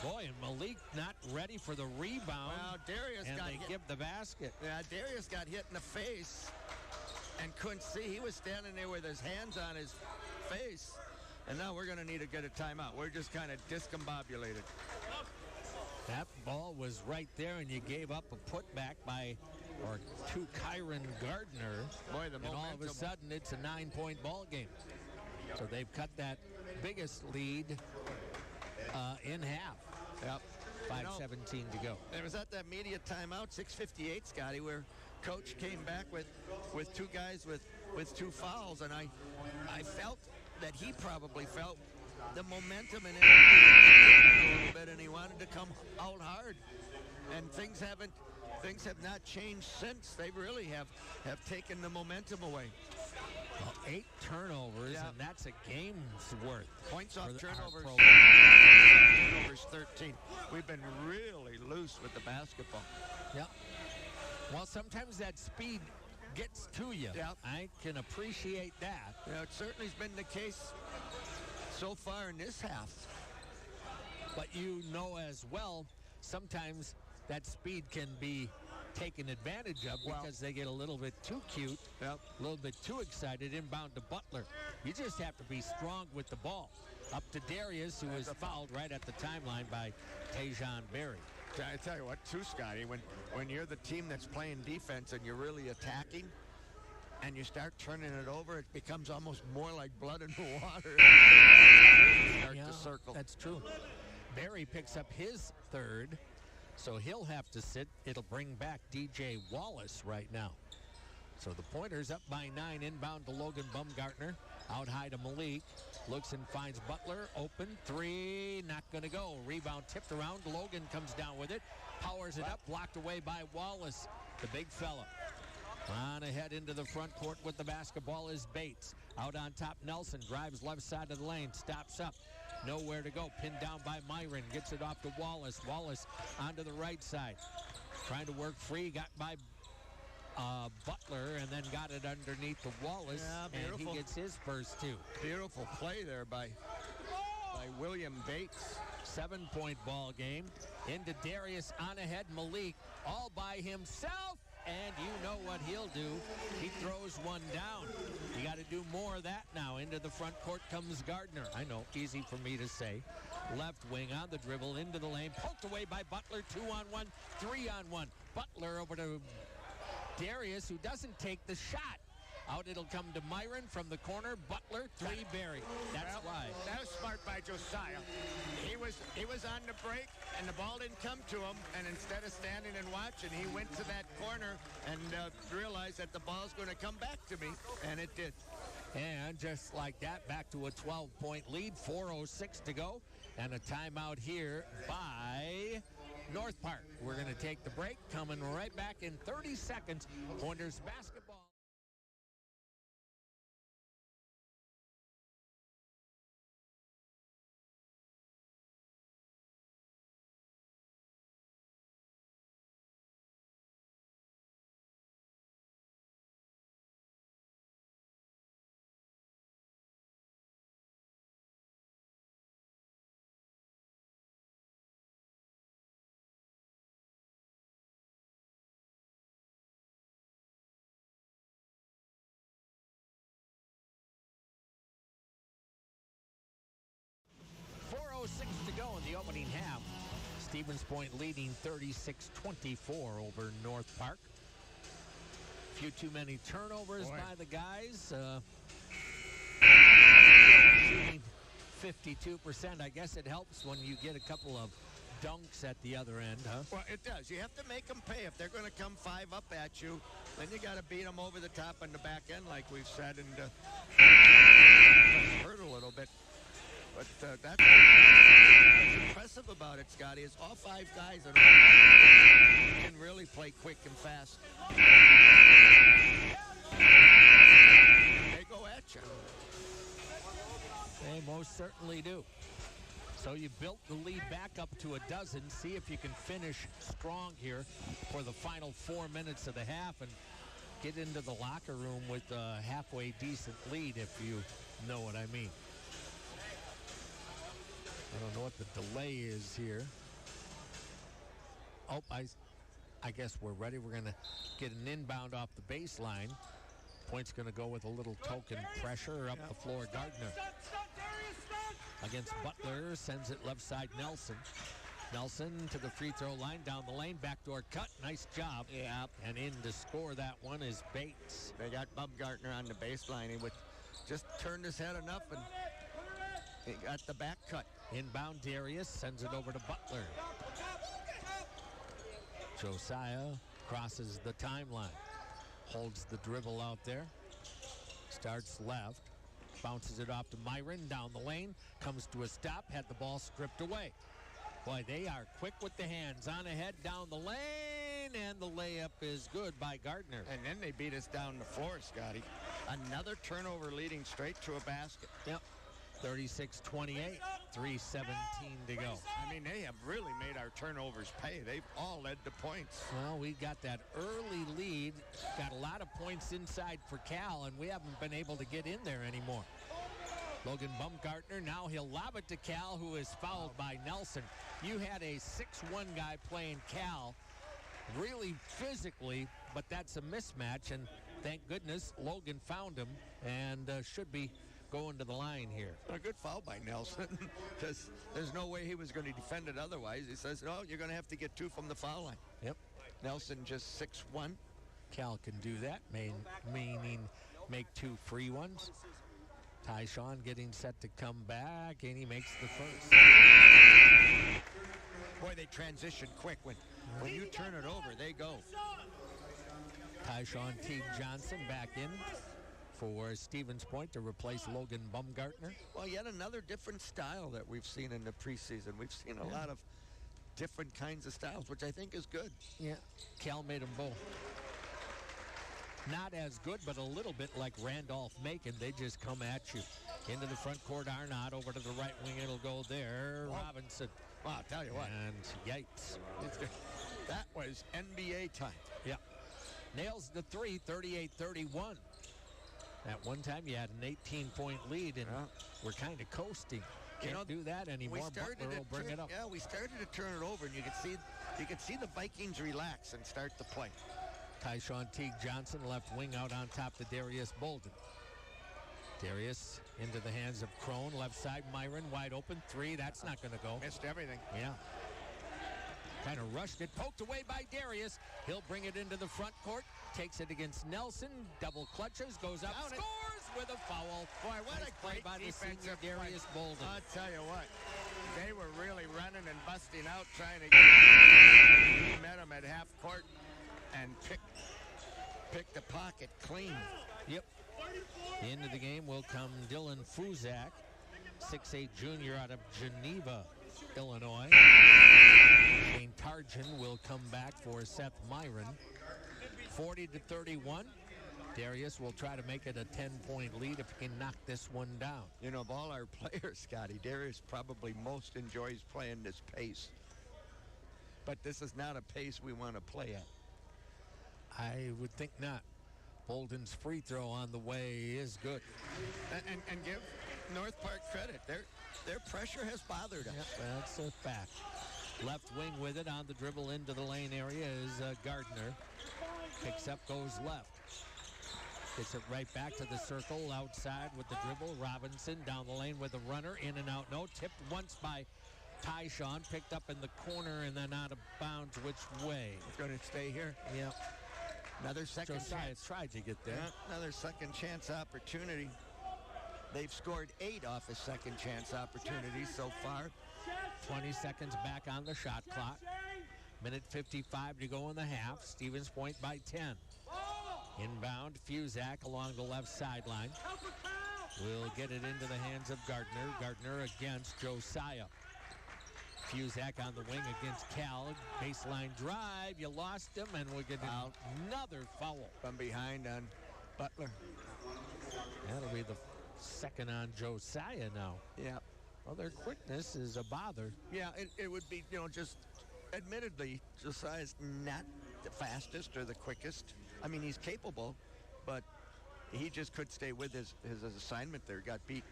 Boy, and Malik not ready for the rebound. Well, Darius and got they hit. give the basket. Yeah, Darius got hit in the face and couldn't see. He was standing there with his hands on his face. And now we're going to need to get a timeout. We're just kind of discombobulated. That ball was right there, and you gave up a putback to Kyron Gardner. Boy, the and momentum. all of a sudden, it's a 9-point ball game. So they've cut that biggest lead in half. Yep. 5:17 to go. It was at that media timeout, 6:58, Scotty, where Coach came back with two guys with two fouls, and I felt that he probably felt the momentum and energy a little bit, and he wanted to come out hard. And things have not changed since. They really have taken the momentum away. Well, 8 turnovers, and that's a game's worth. Points off turnovers. 13. We've been really loose with the basketball. Yep. Well, sometimes that speed gets to you. Yep. I can appreciate that. Yeah, it certainly has been the case so far in this half. But you know as well, sometimes that speed can be taken advantage of because they get a little bit too cute, a little bit too excited. Inbound to Butler. You just have to be strong with the ball. Up to Darius, who was fouled right at the timeline by Tajon Berry. I tell you what, too, Scotty, when you're the team that's playing defense and you're really attacking, and you start turning it over, it becomes almost more like blood in the water. Start to circle. That's true. Berry picks up his third, so he'll have to sit. It'll bring back DJ Wallace right now. So the Pointers up by 9, inbound to Logan Baumgartner. Out high to Malik. Looks and finds Butler. Open. 3. Not going to go. Rebound tipped around. Logan comes down with it. Powers it up. Blocked away by Wallace, the big fella. On ahead into the front court with the basketball is Bates. Out on top, Nelson drives left side of the lane. Stops up. Nowhere to go. Pinned down by Myron. Gets it off to Wallace. Wallace onto the right side. Trying to work free. Got by Butler and then got it underneath to Wallace, and he gets his first 2. Beautiful play there by William Bates. 7-point ball game. Into Darius, on ahead, Malik, all by himself, and you know what he'll do. He throws one down. You got to do more of that now. Into the front court comes Gardner. I know, easy for me to say. Left wing on the dribble, into the lane, poked away by Butler. 2-on-1, 3-on-1. Butler over to Darius, who doesn't take the shot. Out it'll come to Myron from the corner. Butler, 3, Berry. That's why. That was smart by Josiah. He was on the break, and the ball didn't come to him. And instead of standing and watching, he went to that corner and realized that the ball's going to come back to me, and it did. And just like that, back to a 12-point lead. 4:06 to go, and a timeout here by North Park. We're going to take the break. Coming right back in 30 seconds. Pointers basketball. To go in the opening half. Stevens Point leading 36-24 over North Park. A few too many turnovers by the guys. Shooting 52%. I guess it helps when you get a couple of dunks at the other end, huh? Well, it does. You have to make them pay. If they're going to come 5 up at you, then you got to beat them over the top and the back end, like we've said, and hurt a little bit. But that's what's impressive about it, Scotty, is all 5 guys can really play quick and fast. They go at you. They most certainly do. So you built the lead back up to a dozen. See if you can finish strong here for the final 4 minutes of the half and get into the locker room with a halfway decent lead, if you know what I mean. I don't know what the delay is here. Oh, I guess we're ready. We're going to get an inbound off the baseline. Point's going to go with a little token pressure up the floor. Gardner against Butler, sends it left side. Nelson to the free throw line, down the lane, backdoor cut. Nice job. Yeah. And in to score that one is Bates. They got Gardner on the baseline. He would just turn his head enough, and he got the back cut. Inbound, Darius sends it over to Butler. Josiah crosses the timeline. Holds the dribble out there. Starts left. Bounces it off to Myron down the lane. Comes to a stop. Had the ball stripped away. Boy, they are quick with the hands. On ahead down the lane. And the layup is good by Gardner. And then they beat us down the floor, Scotty. Another turnover leading straight to a basket. Yep. 36-28. 3:17 to go. I mean, they have really made our turnovers pay. They've all led to points. Well, we got that early lead. Got a lot of points inside for Cal, and we haven't been able to get in there anymore. Logan Baumgartner, now he'll lob it to Cal, who is fouled by Nelson. You had a 6'1" guy playing Cal really physically, but that's a mismatch, and thank goodness Logan found him and should be going to the line here. A good foul by Nelson, because there's no way he was going to defend it otherwise. He says, no, you're going to have to get two from the foul line. Yep. Nelson just 6'1". Cal can do that, meaning make two free ones. Tyshawn getting set to come back, and he makes the first. Boy, they transition quick. When you turn it over, they go. Tyshawn Teague Johnson back in for Stevens Point to replace Logan Baumgartner. Well, yet another different style that we've seen in the preseason. We've seen a lot of different kinds of styles, which I think is good. Yeah, Cal made them both. Not as good, but a little bit like Randolph-Macon. They just come at you. Into the front court, Arnott. Over to the right wing, it'll go there. Robinson. Well, I'll tell you what. And yikes. That was NBA time. Yeah. Nails the three, 38-31. At one time, you had an 18-point lead, and we're kind of coasting. Can't do that anymore. Butler will bring it up. Yeah, we started to turn it over, and you could see the Vikings relax and start to play. Tyshawn Teague Johnson, left wing, out on top to Darius Bolden. Darius into the hands of Crone, left side. Myron wide open, three. That's not going to go. Missed everything. Yeah. Kind of rushed it, poked away by Darius. He'll bring it into the front court, takes it against Nelson, double clutches, goes up, scores with a foul. Boy, what nice a play great by the senior defensive Darius Bolden. I'll tell you what, they were really running and busting out, trying to get. He met him at half court and picked the pocket clean. Yep. Into the game will come Dylan Fuzak, 6'8" junior out of Geneva, Illinois. Shane Tarjan will come back for Seth Myron. 40-31. Darius will try to make it a 10-point lead if he can knock this one down. You know, of all our players, Scotty, Darius probably most enjoys playing this pace. But this is not a pace we want to play at. I would think not. Bolden's free throw on the way is good. And give North Park credit. Their pressure has bothered us. Yep, that's a fact. Left wing with it on the dribble into the lane area is Gardner. Picks up, goes left. Gets it right back to the circle outside with the dribble. Robinson down the lane with a runner. In and out, no. Tipped once by Tyshawn. Picked up in the corner and then out of bounds. Which way? It's going to stay here. Yep. Another second Josiah tried to get there. Another second chance opportunity. They've scored 8 off a second chance opportunity so far. 20 seconds back on the shot clock. Minute 55 to go in the half. Stevens Point by 10. Inbound, Fuzak along the left sideline. Will get it into the hands of Gardner. Gardner against Josiah. Fuzak on the wing against Cal. Baseline drive. You lost him, and we get another foul. From behind on Butler. That'll be the second on Josiah now. Yeah. Well, their quickness is a bother. Yeah, it would be, just admittedly, Josiah's not the fastest or the quickest. I mean, he's capable, but he just could stay with his assignment there. Got beat.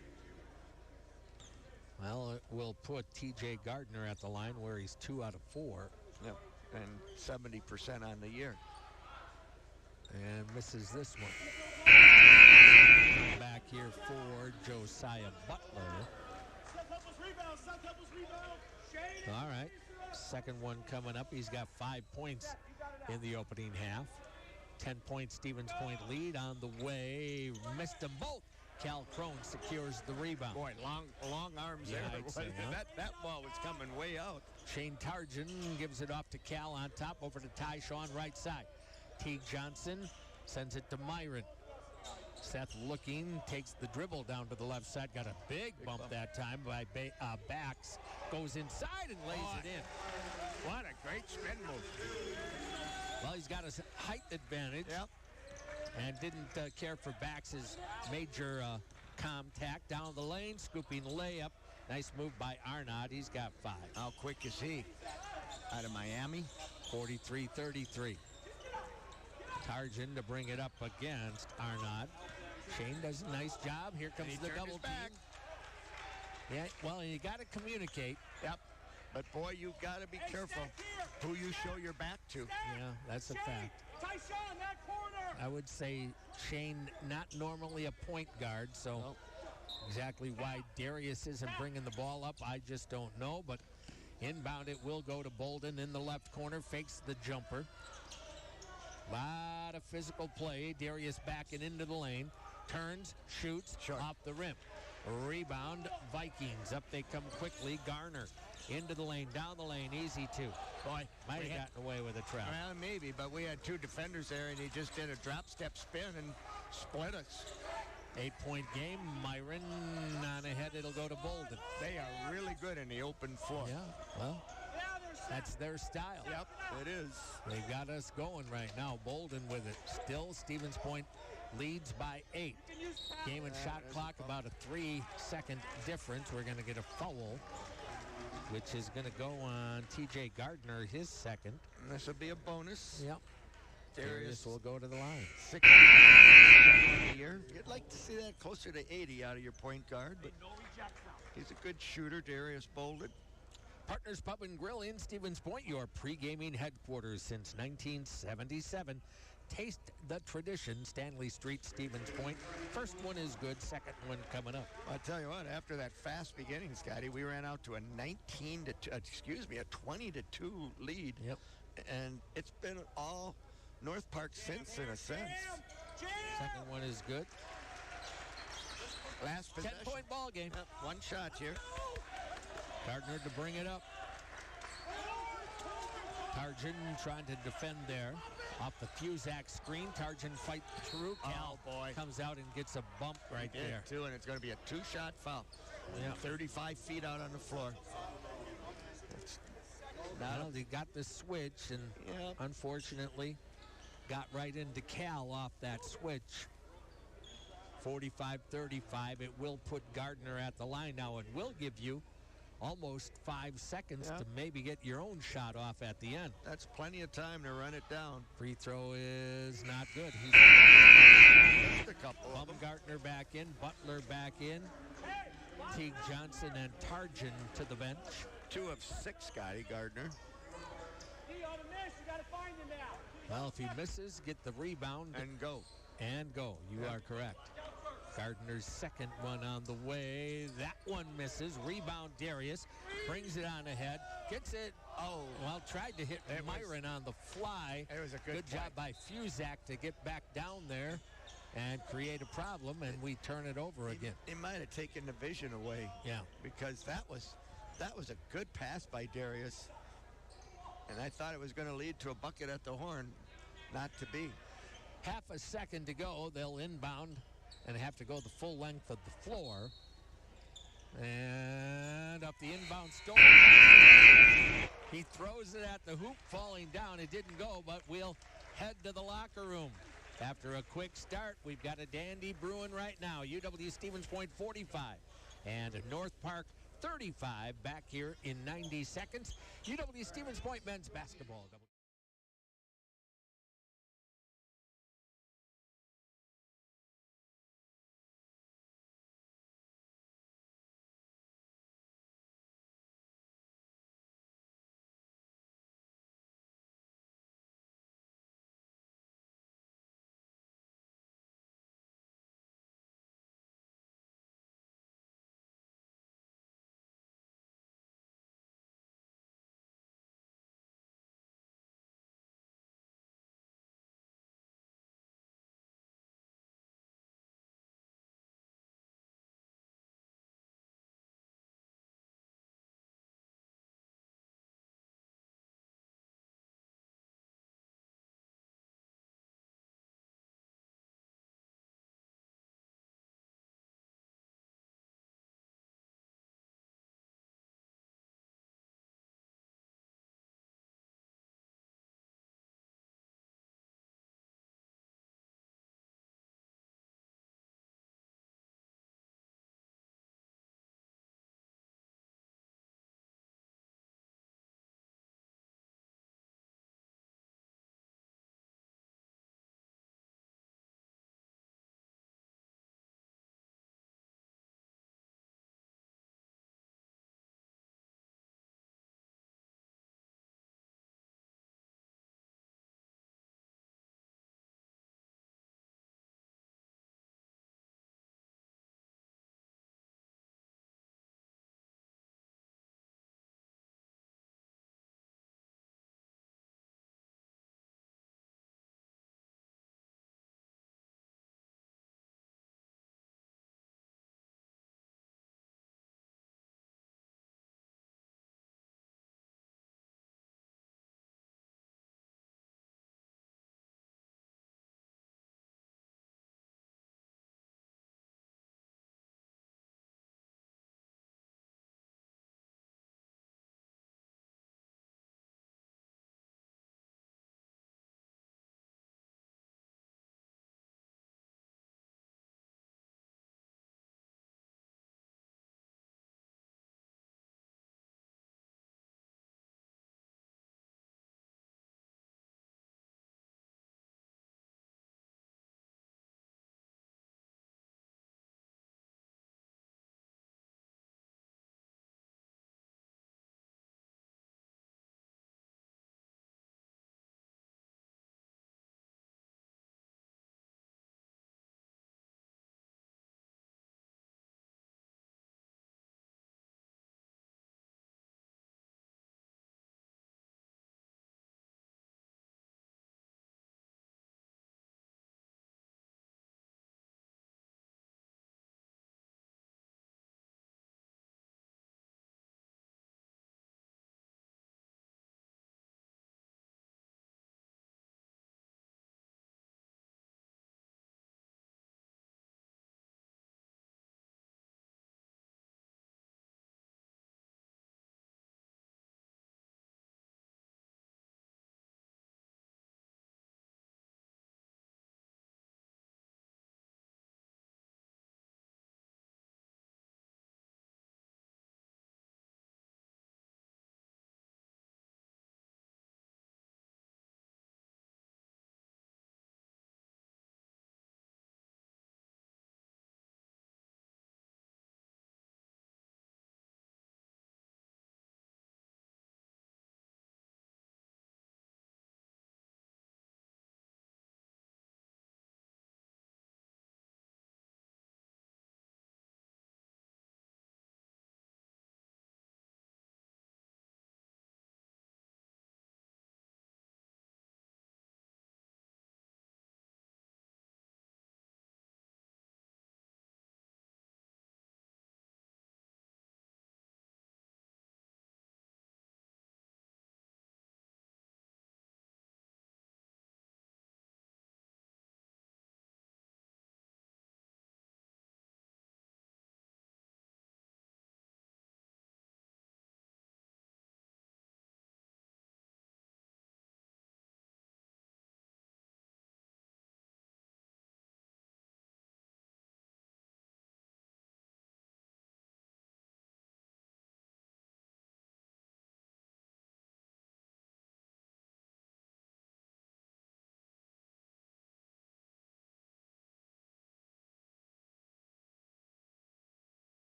Well, it will put T.J. Gardner at the line where he's 2 out of 4. Yep, and 70% on the year. And misses this one. Back here for Josiah Butler. All right, second one coming up. He's got 5 points in the opening half. 10-point Stevens Point lead on the way. Missed them both. Cal Crone secures the rebound. Boy, long arms Yeah, there. I'd say, huh? That ball was coming way out. Shane Tarjan gives it off to Cal on top, over to Tyshawn right side. Teague Johnson sends it to Myron. Seth looking, takes the dribble down to the left side. Got a big bump that time by Bax. Goes inside and lays it in. What a great spin move. Well, he's got a height advantage. Yep. And didn't care for Bax's major contact down the lane. Scooping layup. Nice move by Arnott. He's got 5. How quick is he? Out of Miami? 43-33. Tarjan to bring it up against Arnott. Shane does a nice job. Here comes the double team. Yeah, well, you got to communicate. Yep. But, boy, you got to be careful who you show your back to. Yeah, that's a fact. Tyshawn, that corner. I would say Shane not normally a point guard, so exactly why Darius isn't bringing the ball up, I just don't know. But inbound, it will go to Bolden in the left corner. Fakes the jumper. Lot of physical play. Darius backing into the lane. Turns, shoots, off the rim. Rebound, Vikings. Up they come quickly. Garner into the lane, down the lane, easy 2. Boy, might have gotten away with a trap. Well, maybe, but we had 2 defenders there, and he just did a drop step spin and split us. 8-point game. Myron on ahead. It'll go to Bolden. They are really good in the open floor. Yeah, well, that's their style. Yep, it is. They've got us going right now. Bolden with it. Still, Stevens Point leads by 8. Game and shot clock about a 3-second difference. We're going to get a foul, which is going to go on T.J. Gardner, his second. And this will be a bonus. Yep. Darius will go to the line. 60 a year. You'd like to see that closer to 80 out of your point guard, but he's a good shooter, Darius Bolden. Partners Pub and Grill in Stevens Point, your pre-gaming headquarters since 1977. Taste the tradition, Stanley Street, Stevens Point. First one is good, second one coming up. I'll tell you what, after that fast beginning, Scotty, we ran out to a 20-2 lead. Yep. And it's been all North Park since, in a sense. Second one is good. Last possession. 10-point ball game. Yep, one shot here. Gardner to bring it up. Tarjan trying to defend there. Off the Fusak screen, Tarjan fight through. Cal comes out and gets a bump right there. Too, and it's going to be a 2-shot foul. Yeah. 35 feet out on the floor. Well, they got the switch, and unfortunately got right into Cal off that switch. 45-35. It will put Gardner at the line now, and will give you almost 5 seconds to maybe get your own shot off at the end. That's plenty of time to run it down. Free throw is not good. He's a couple. Baumgartner back in, Butler back in, Teague Johnson and Tarjan to the bench. 2 of 6, Scotty Gardner. Well, if he misses, get the rebound and go. And go. You are correct. Gardner's second one on the way. That one misses. Rebound Darius. Brings it on ahead. Gets it. Tried to hit Myron on the fly. It was a good job by Fusak to get back down there and create a problem, and we turn it over again. He might have taken the vision away. Yeah. Because that was a good pass by Darius. And I thought it was going to lead to a bucket at the horn. Not to be. Half a second to go. They'll inbound and have to go the full length of the floor. And up the inbound storm. He throws it at the hoop, falling down. It didn't go, but we'll head to the locker room. After a quick start, we've got a dandy brewing right now. UW Stevens Point 45 and North Park 35 back here in 90 seconds. UW Stevens Point men's basketball.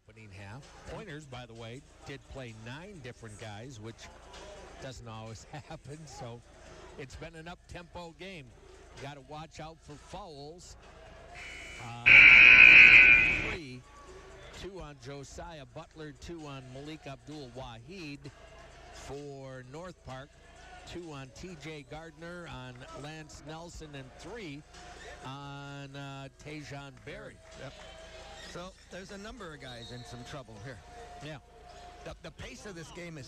opening half. Pointers, by the way, did play 9 different guys, which doesn't always happen, so it's been an up-tempo game. Got to watch out for fouls. 3, 2 on Josiah Butler, 2 on Malik Abdul-Wahid for North Park, 2 on TJ Gardner, on Lance Nelson, and 3 on Tajon Berry. Yep. So there's a number of guys in some trouble here. Yeah. The pace of this game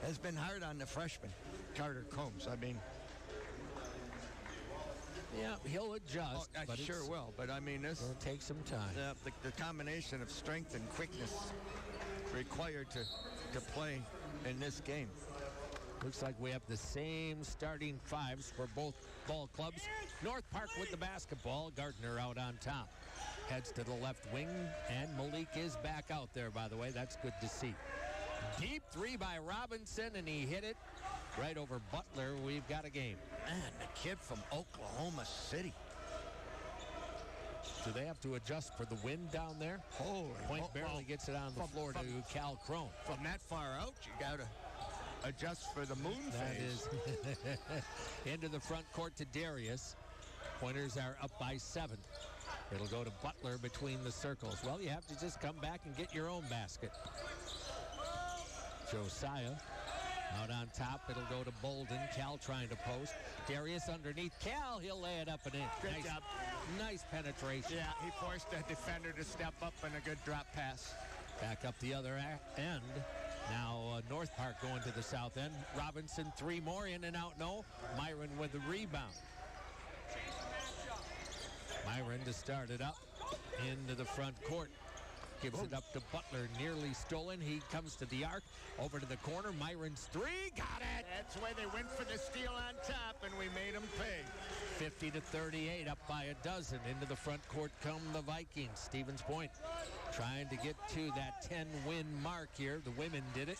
has been hard on the freshman, Carter Combs. I mean, yeah, he'll adjust. But sure will. But I mean, this will take some time. The combination of strength and quickness required to play in this game. Looks like we have the same starting 5s for both ball clubs. North Park with the basketball. Gardner out on top. Heads to the left wing, and Malik is back out there, by the way. That's good to see. Deep 3 by Robinson, and he hit it right over Butler. We've got a game. Man, the kid from Oklahoma City. Do they have to adjust for the wind down there? Point barely gets it on the floor to Cal Crone. From that far out, you got to adjust for the moon phase. Into the front court to Darius. Pointers are up by 7. It'll go to Butler between the circles. Well, you have to just come back and get your own basket. Josiah out on top. It'll go to Bolden. Cal trying to post. Darius underneath. Cal, he'll lay it up and in. Good job. Nice penetration. Yeah, he forced the defender to step up and a good drop pass. Back up the other end. Now North Park going to the south end. Robinson, 3 more, in and out, no. Myron with the rebound. Myron to start it up into the front court. Gives it up to Butler, nearly stolen. He comes to the arc, over to the corner. Myron's 3, got it! That's why they went for the steal on top, and we made them pay. 50-38, up by a dozen. Into the front court come the Vikings. Stevens Point trying to get to that 10-win mark here. The women did it.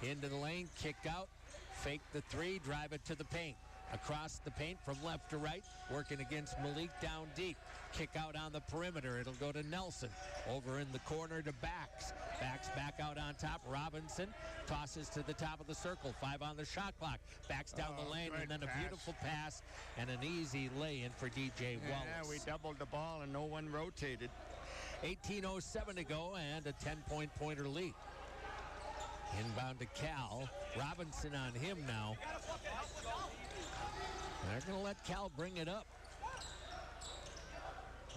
Into the lane, kick out, fake the 3, drive it to the paint. Across the paint from left to right, working against Malik down deep. Kick out on the perimeter. It'll go to Nelson. Over in the corner to Bax. Bax back out on top. Robinson tosses to the top of the circle. 5 on the shot clock. Backs down the lane, and then a beautiful pass and an easy lay-in for DJ Wallace. Yeah, we doubled the ball and no one rotated. 18:07 to go and a 10-point pointer lead. Inbound to Cal. Robinson on him now. They're going to let Cal bring it up.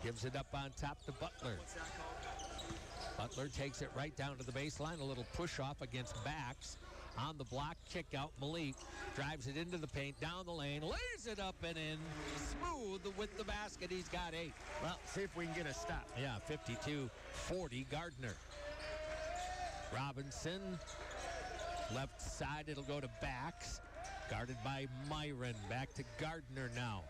Gives it up on top to Butler. Butler takes it right down to the baseline. A little push off against Bax. On the block, kick out Malik. Drives it into the paint, down the lane, lays it up and in. Smooth with the basket. He's got 8. Well, see if we can get a stop. Yeah, 52-40 Gardner. Robinson. Left side, it'll go to Bax. Guarded by Myron. Back to Gardner now.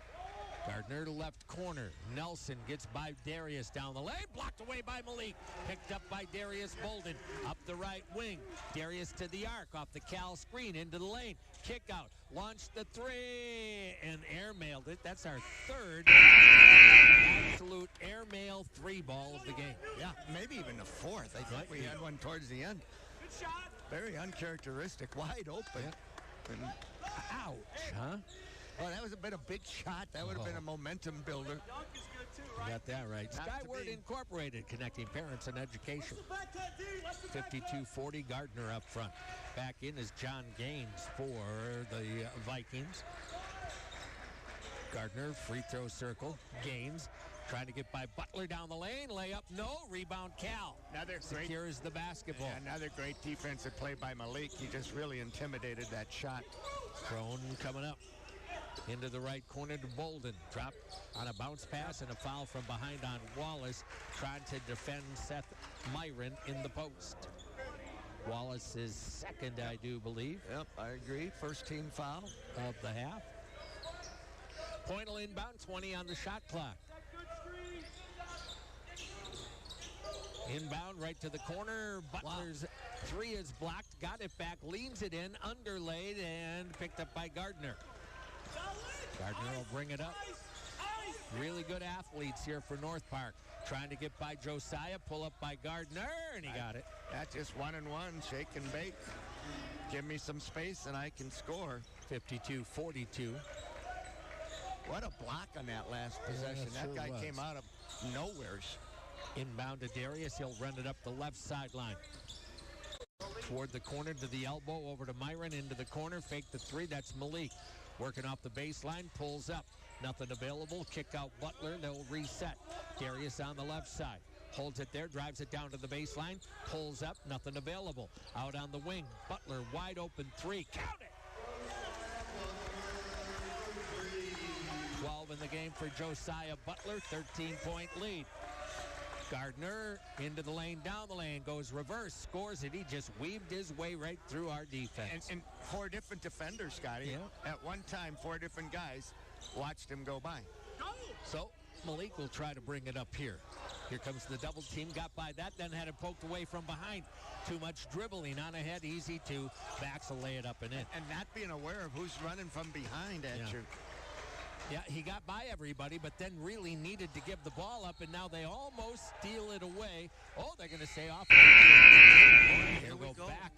Gardner to left corner. Nelson gets by Darius down the lane. Blocked away by Malik. Picked up by Darius Bolden. Up the right wing. Darius to the arc. Off the Cal screen. Into the lane. Kick out. Launched the 3. And airmailed it. That's our 3rd absolute airmail 3 ball of the game. Yeah, maybe even the 4th. I think we had one towards the end. Good shot. Very uncharacteristic. Wide open. Yeah. And ouch, huh? Well, that was a bit of big shot. That would have been a momentum builder. Dunk is good too, right? You got that right. Not to Skyward be. Incorporated, connecting parents and education. 52-40, Gardner up front. Back in is John Gaines for the Vikings. Gardner, free throw circle. Gaines trying to get by Butler down the lane. Layup, no. Rebound, Cal. Another great, secures the basketball. another great defensive play by Malik. He just really intimidated that shot. Crone coming up. Into the right corner to Bolden. Drop on a bounce pass and a foul from behind on Wallace. Trying to defend Seth Myron in the post. Wallace is second, I do believe. Yep, I agree. First team foul of the half. Pointal inbound, 20 on the shot clock. Inbound right to the corner. Butler's 3 is blocked. Got it back. Leans it in. Underlaid and picked up by Gardner. Gardner will bring it up. Really good athletes here for North Park. Trying to get by Josiah, pull up by Gardner, and he got it. That's just 1-1, shake and bake. Give me some space and I can score. 52-42. What a block on that last possession. Yeah, that sure guy was. came out of nowheres. Inbound to Darius. He'll run it up the left sideline. Toward the corner to the elbow, over to Myron, into the corner, fake the three. That's Malik. Working off the baseline, pulls up. Nothing available. Kick out Butler. They'll reset. Darius on the left side. Holds it there, drives it down to the baseline, pulls up, nothing available. Out on the wing, Butler, wide open three. Count it! 12 in the game for Josiah Butler, 13-point lead. Gardner into the lane, down the lane, goes reverse, scores it. He just weaved his way right through our defense. And 4 different defenders, Scotty. Yeah. At one time, 4 different guys watched him go by. So Malik will try to bring it up here. Here comes the double team, got by that, then had it poked away from behind. Too much dribbling on ahead, easy to. Backs will lay it up and in. And not being aware of who's running from behind at you. Yeah, he got by everybody, but then really needed to give the ball up, and now they almost steal it away. Oh, they're going to say off. Here we go. Back.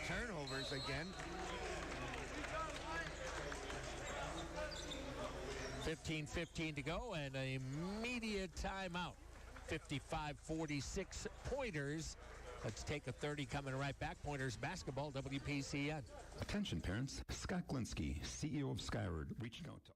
Turnovers again. 15-15 to go, and an immediate timeout. 55-46 Pointers. Let's take a 30 coming right back. Pointers basketball, WPCN. Attention parents, Scott Glinsky, CEO of Skyward, reaching out to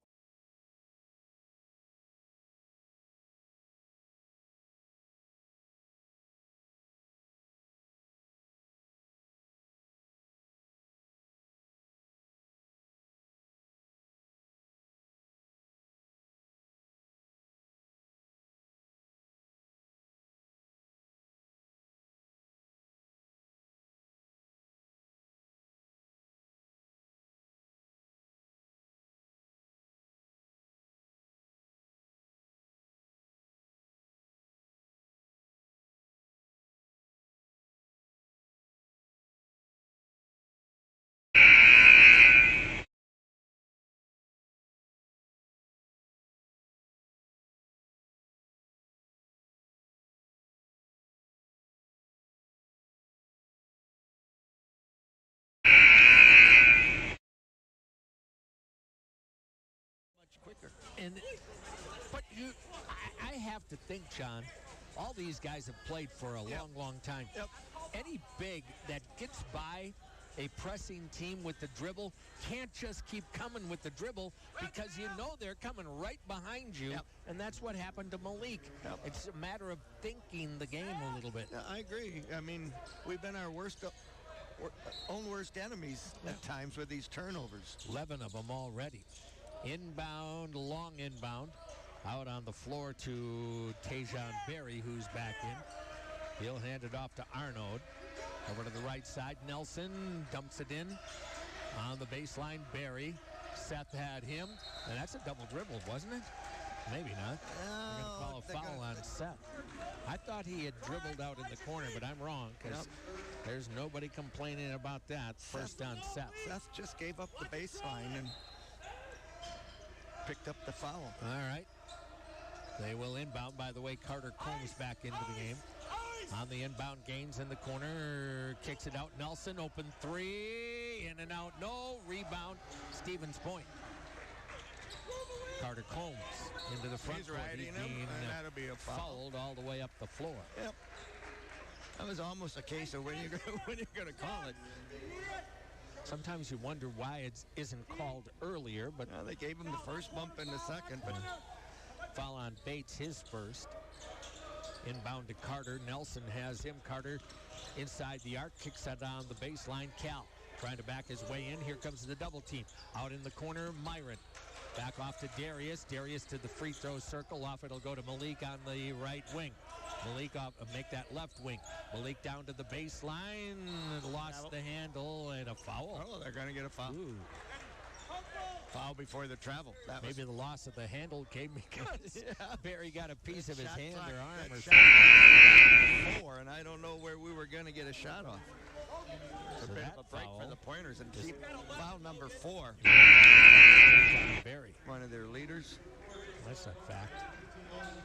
Quicker. But I have to think, John, all these guys have played for a long, long time. Yep. Any big that gets by a pressing team with the dribble can't just keep coming with the dribble because you know they're coming right behind you, and that's what happened to Malik. It's a matter of thinking the game a little bit. Yeah, I agree. I mean, we've been our own worst enemies at times with these turnovers. 11 of them already. Inbound, long inbound. Out on the floor to Tajon Berry, who's back in. He'll hand it off to Arnold. Over to the right side, Nelson dumps it in. On the baseline, Berry. Seth had him. And that's a double dribble, wasn't it? Maybe not. They're going to call a foul on Seth. I thought he had dribbled out in the corner, but I'm wrong because there's nobody complaining about that. First on Seth. Seth just gave up the baseline and picked up the foul. All right. They will inbound. By the way, Carter Combs back into the game. On the inbound, Gaines in the corner. Kicks it out. Nelson, open three. In and out. No. Rebound. Stevens Point. Carter Combs into the front. He's riding him, and that'll be a foul. Fouled all the way up the floor. Yep. That was almost a case of when you're going to call it. Sometimes you wonder why it isn't called earlier, but they gave him the first bump and the second. But foul on Bates, his first. Inbound to Carter. Nelson has him. Carter inside the arc, kicks that on the baseline. Cal trying to back his way in. Here comes the double team. Out in the corner, Myron. Back off to Darius. Darius to the free throw circle. Off it'll go to Malik on the right wing. Malik off, make that left wing. Malik down to the baseline. Lost the handle and a foul. Oh, they're going to get a foul. Ooh. Foul before the travel. Maybe the loss of the handle came because Barry got a piece of his hand or arm or something. And I don't know where we were going to get a shot off. So a bit that of a break foul for the pointers and keep foul number 4. Barry. One of their leaders. That's a fact.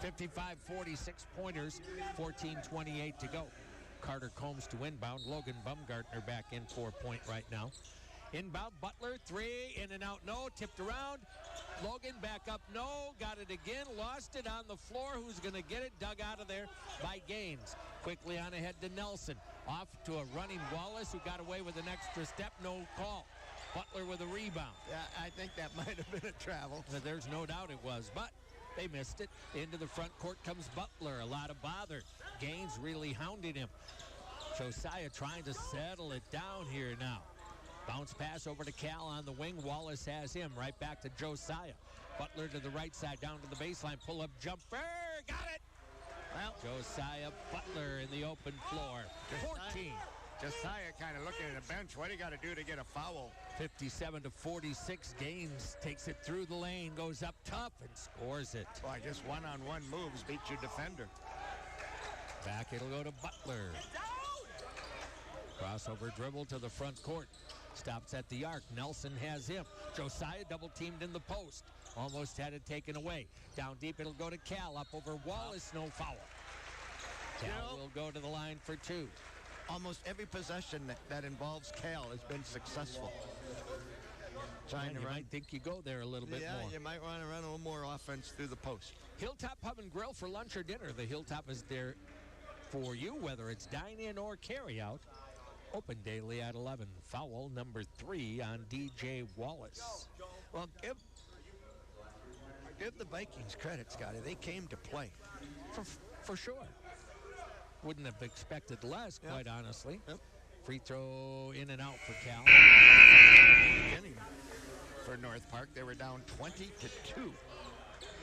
55, 46 pointers, 14:28 to go. Carter Combs to inbound. Logan Bumgartner back in 4-point right now. Inbound, Butler, 3, in and out, no, tipped around. Logan back up, no, got it again, lost it on the floor. Who's going to get it? Dug out of there by Gaines. Quickly on ahead to Nelson. Off to a running Wallace, who got away with an extra step, no call. Butler with a rebound. Yeah, I think that might have been a travel. There's no doubt it was, but they missed it. Into the front court comes Butler. A lot of bother. Gaines really hounded him. Josiah trying to settle it down here now. Bounce pass over to Cal on the wing. Wallace has him right back to Josiah. Butler to the right side, down to the baseline. Pull-up jumper. Got it. Well, Josiah Butler in the open floor. 14. Josiah kind of looking at the bench. What do you got to do to get a foul? 57-46. Gaines takes it through the lane, goes up tough and scores it. Boy, just one-on-one moves beat your defender. Back it'll go to Butler. Crossover dribble to the front court. Stops at the arc. Nelson has him. Josiah double teamed in the post. Almost had it taken away. Down deep it'll go to Cal. Up over Wallace. No foul. Cal will go to the line for 2. Almost every possession that involves Cal has been successful. Trying to you run. might think you go there a little bit more. Yeah, you might want to run a little more offense through the post. Hilltop Pub and Grill for lunch or dinner. The Hilltop is there for you, whether it's dine-in or carry-out. Open daily at 11. Foul number 3 on DJ Wallace. Well, give the Vikings credit, Scotty. They came to play. For sure. Wouldn't have expected less, quite honestly. Yep. Free throw in and out for Cal. Beginning for North Park, they were down 20-2.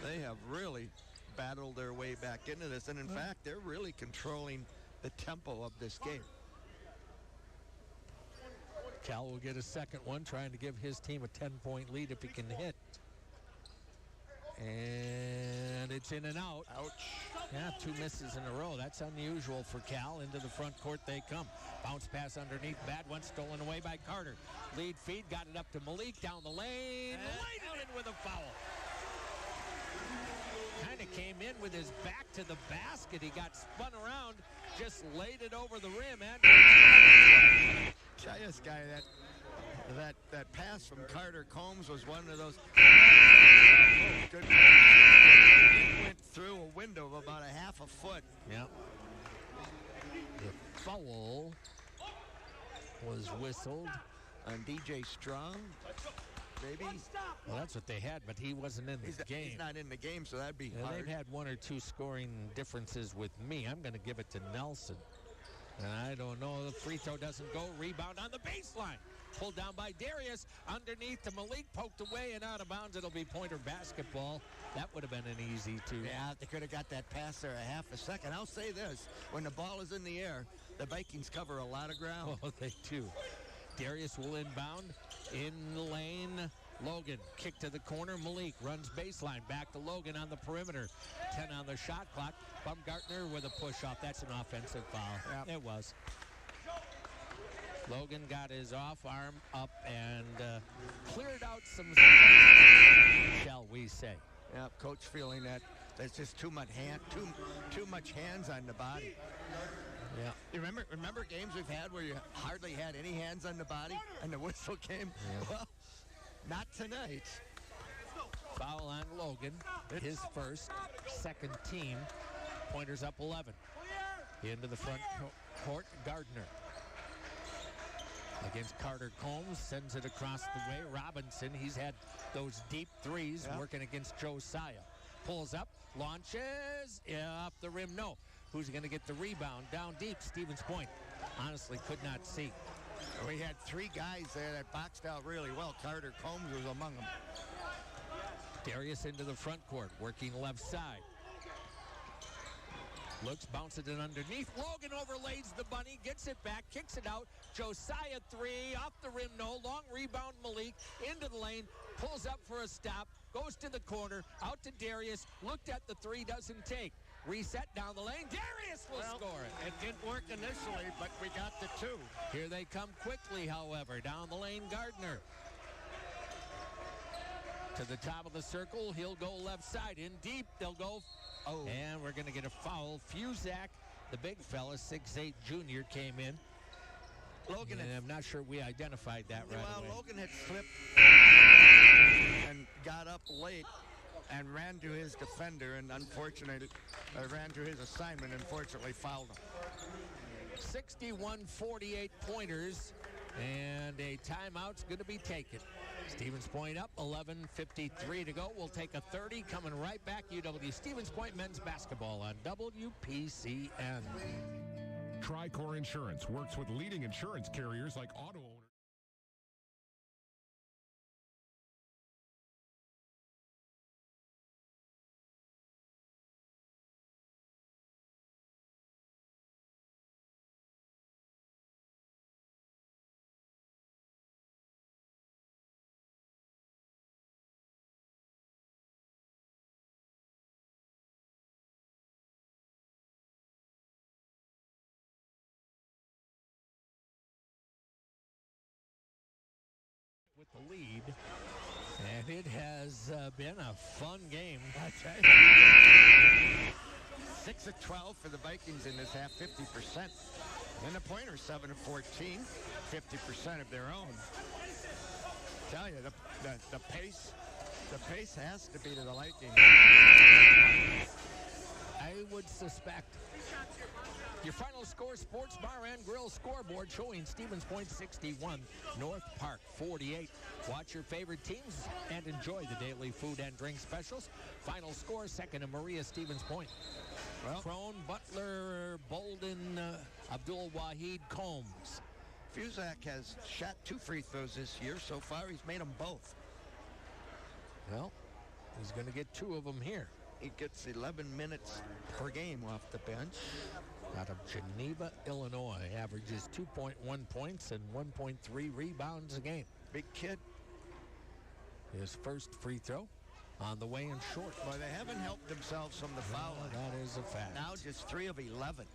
They have really battled their way back into this, and in fact, they're really controlling the tempo of this game. Cal will get a second one, trying to give his team a 10-point lead if he can hit. And it's in and out. Ouch. Yeah, 2 misses in a row. That's unusual for Cal. Into the front court they come. Bounce pass underneath. Bad one stolen away by Carter. Lead feed. Got it up to Malik. Down the lane. Laid it in with a foul. Kind of came in with his back to the basket. He got spun around. Just laid it over the rim. And Tell you, this guy, that pass from Carter Combs was one of those. Good. It went through a window of about a half a foot. Yeah. The foul was whistled On DJ Strong, maybe. Well, that's what they had, but he wasn't in the game. He's not in the game, so that'd be hard. They've had 1 or 2 scoring differences with me. I'm going to give it to Nelson. And I don't know. The free throw doesn't go. Rebound on the baseline. Pulled down by Darius. Underneath to Malik. Poked away and out of bounds. It'll be Pointer basketball. That would have been an easy 2. Yeah, they could have got that pass there a half a second. I'll say this. When the ball is in the air, the Vikings cover a lot of ground. Oh, they do. Darius will inbound. In the lane. Logan, kick to the corner. Malik runs baseline. Back to Logan on the perimeter. 10 on the shot clock. Bumgartner with a push-off. That's an offensive foul. Yep. It was. Logan got his off arm up and cleared out some, shall we say. Yeah, coach feeling that there's just too much hands on the body. Yeah. You remember games we've had where you hardly had any hands on the body and the whistle came? Yeah. Well, not tonight. Foul on Logan. His first, second team. Pointers up 11. Into the front court, Gardner. Against Carter Combs, sends it across the way. Robinson, he's had those deep threes working against Josiah. Pulls up, launches, off the rim, no. Who's going to get the rebound? Down deep, Stevens Point. Honestly, could not see. We had 3 guys there that boxed out really well. Carter Combs was among them. Darius into the front court, working left side. Looks, bounces it underneath. Logan overlays the bunny, gets it back, kicks it out. Josiah 3, off the rim, no. Long rebound, Malik, into the lane, pulls up for a stop, goes to the corner, out to Darius, looked at the 3, doesn't take. reset down the lane. Darius will score it. It didn't work initially, but we got the 2. Here they come quickly, however. Down the lane, Gardner. To the top of the circle, he'll go left side. In deep, they'll go. Oh. And we're going to get a foul. Fuzak, the big fella, 6'8" junior, came in. Logan, and I'm not sure we identified that right away. Well, Logan had slipped and got up late and ran to his defender, and unfortunately, ran to his assignment, unfortunately fouled him. 61-48 pointers, and a timeout's going to be taken. Stevens Point up, 11:53 to go. We'll take a 30. Coming right back, UW Stevens Point men's basketball on WPCN. Tricor Insurance works with leading insurance carriers like Auto Owners. With the lead, and it has been a fun game. 6 of 12 for the Vikings in this half, 50%. And the Pointers 7 of 14, 50% of their own. Tell you, the pace has to be to the liking. I would suspect. Your final score, Sports Bar and Grill scoreboard showing Stevens Point 61, North Park 48. Watch your favorite teams and enjoy the daily food and drink specials. Final score, second to Maria Stevens Point. Well, Crone, Butler, Bolden, Abdul Wahid, Combs. Fuzak has shot 2 free throws this year. So far, he's made them both. Well, he's going to get 2 of them here. He gets 11 minutes per game off the bench. Out of Geneva, Illinois, averages 2.1 points and 1.3 rebounds a game. Big kid. His first free throw on the way and short. Boy, they haven't helped themselves from the foul line. That is a fact. Now just 3 of 11.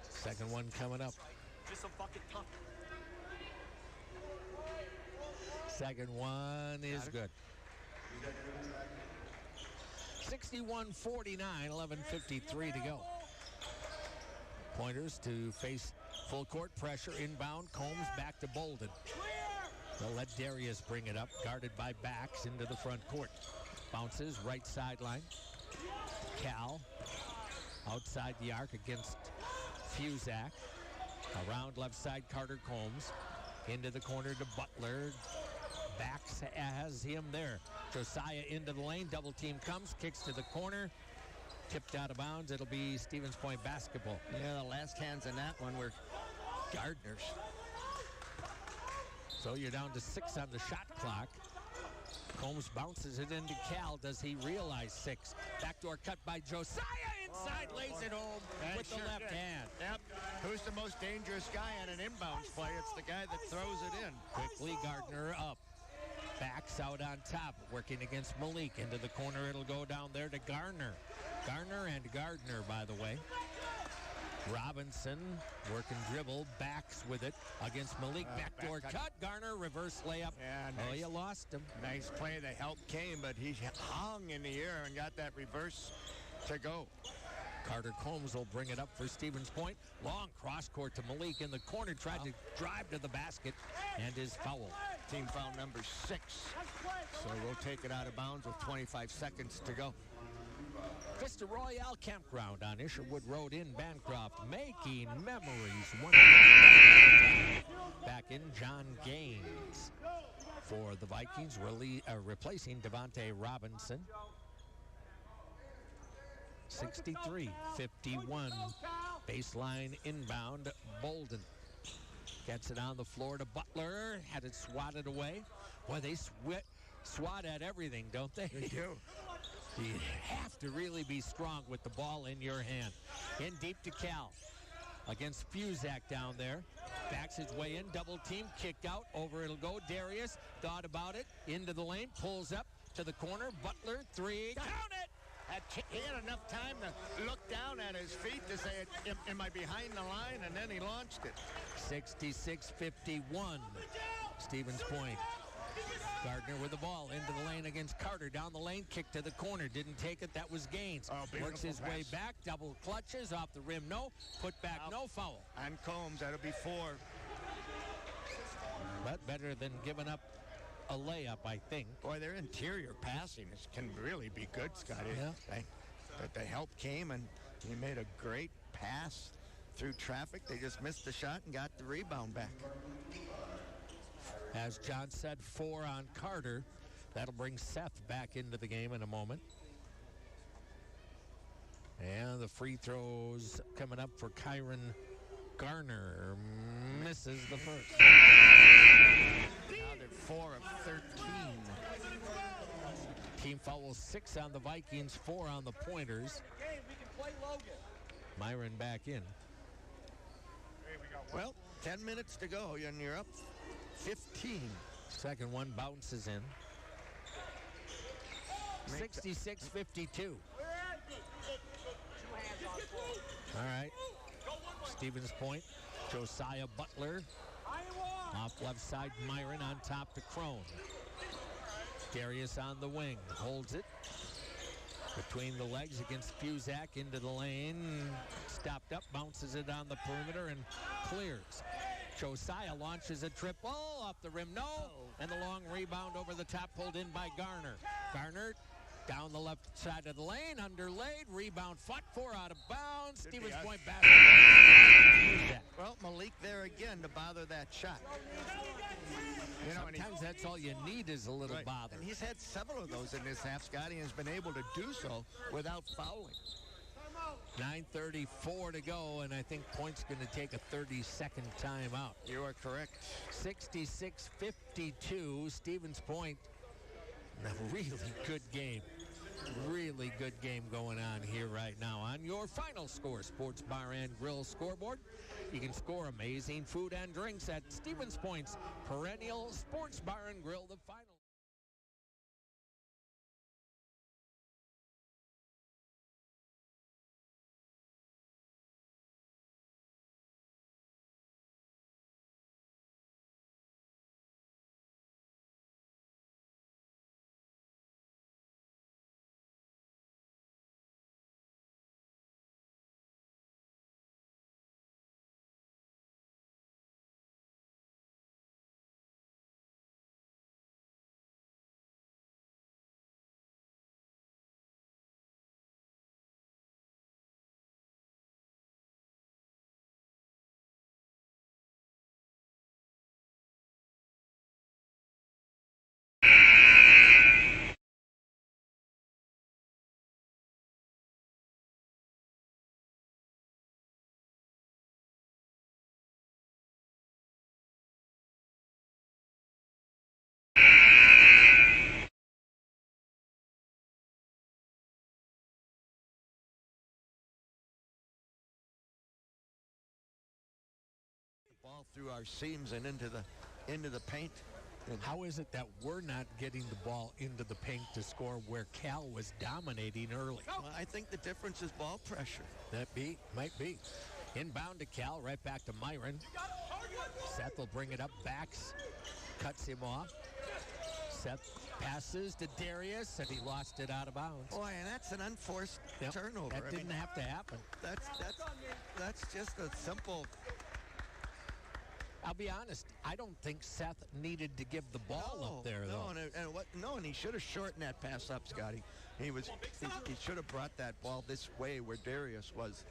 Second one coming up. Just so fucking tough. Second one is good. 61-49, 11:53 to go. Pointers to face full court pressure inbound. Combs back to Bolden. They'll let Darius bring it up, guarded by backs into the front court. Bounces right sideline. Cal outside the arc against Fuzak. Around left side, Carter Combs. Into the corner to Butler. Backs has him there. Josiah into the lane. Double team comes. Kicks to the corner. Tipped out of bounds. It'll be Stevens Point basketball. Yeah, the last hands in that one were Gardner's. So you're down to 6 on the shot clock. Combs bounces it into Cal. Does he realize 6? Backdoor cut by Josiah. Inside, lays it home with the left hand. Yep. Who's the most dangerous guy on an inbounds play? It's the guy that throws it in. Quickly, Gardner up. Backs out on top, working against Malik. Into the corner, it'll go down there to Garner. Garner and Gardner, by the way. Robinson, working dribble, backs with it against Malik. Backdoor cut. Garner, reverse layup. Yeah, Oh, nice. you lost him. Nice play. The help came, but he hung in the air and got that reverse to go. Carter Combs will bring it up for Stevens Point. Long cross court to Malik in the corner. Tried to drive to the basket and is fouled. Team foul number 6. So we'll take it out of bounds with 25 seconds to go. Vista Royale Campground on Isherwood Road in Bancroft, making memories. Back in John Gaines for the Vikings, replacing Devontae Robinson. 63-51. Baseline inbound, Bolden. Gets it on the floor to Butler. Had it swatted away. Boy, they swat at everything, don't they? They do. You have to really be strong with the ball in your hand. In deep to Cal. Against Fuzak down there. Backs his way in. Double team. Kicked out. Over it'll go. Darius thought about it. Into the lane. Pulls up to the corner. Butler. 3. Count it! He had enough time to look down at his feet to say, am I behind the line? And then he launched it. 66-51. Stevens Point. Gardner with the ball into the lane against Carter. Down the lane, kick to the corner. Didn't take it. That was Gaines. Works his way back. Double clutches off the rim. No. Put back. No foul. On Combs, that'll be 4. But better than giving up a layup, I think. Boy, their interior passing can really be good, Scotty. Yeah. The help came, and he made a great pass through traffic. They just missed the shot and got the rebound back. As John said, 4 on Carter. That'll bring Seth back into the game in a moment. And the free throws coming up for Kyron Garner. Misses the first. Now they're 4 of 13. Team fouls 6 on the Vikings, 4 on the Pointers. Myron back in. Well, 10 minutes to go, and you're up 15. Second one bounces in. 66-52. All right. Stevens Point. Josiah Butler. Off left side, Myron on top to Crone. Darius on the wing. Holds it. Between the legs against Fuzak into the lane. Stopped up, bounces it on the perimeter and clears. Josiah launches a triple off the rim. No. And the long rebound over the top pulled in by Garner. Garner down the left side of the lane, underlaid, rebound fought for, out of bounds. Stevens Point basket. Well, Malik there again to bother that shot. Sometimes that's all you need is a little bother. And he's had several of those in this half, Scotty, and has been able to do so without fouling. 9:34 to go, and I think Point's going to take a 30-second timeout. You are correct. 66-52, Stevens Point. A really good game. Really good game going on here right now. On your final score, Sports Bar and Grill scoreboard, you can score amazing food and drinks at Stevens Point's perennial Sports Bar and Grill. The final. Ball through our seams and into the paint. And how is it that we're not getting the ball into the paint to score where Cal was dominating early? Well, I think the difference is ball pressure. Might be. Inbound to Cal, right back to Myron. Seth will bring it up, backs, cuts him off. Seth passes to Darius, and he lost it out of bounds. Boy, and that's an unforced turnover. That didn't have to happen. That's just a simple. I'll be honest, I don't think Seth needed to give the ball up there, though. And he should have shortened that pass up, Scotty. He should have brought that ball this way where Darius was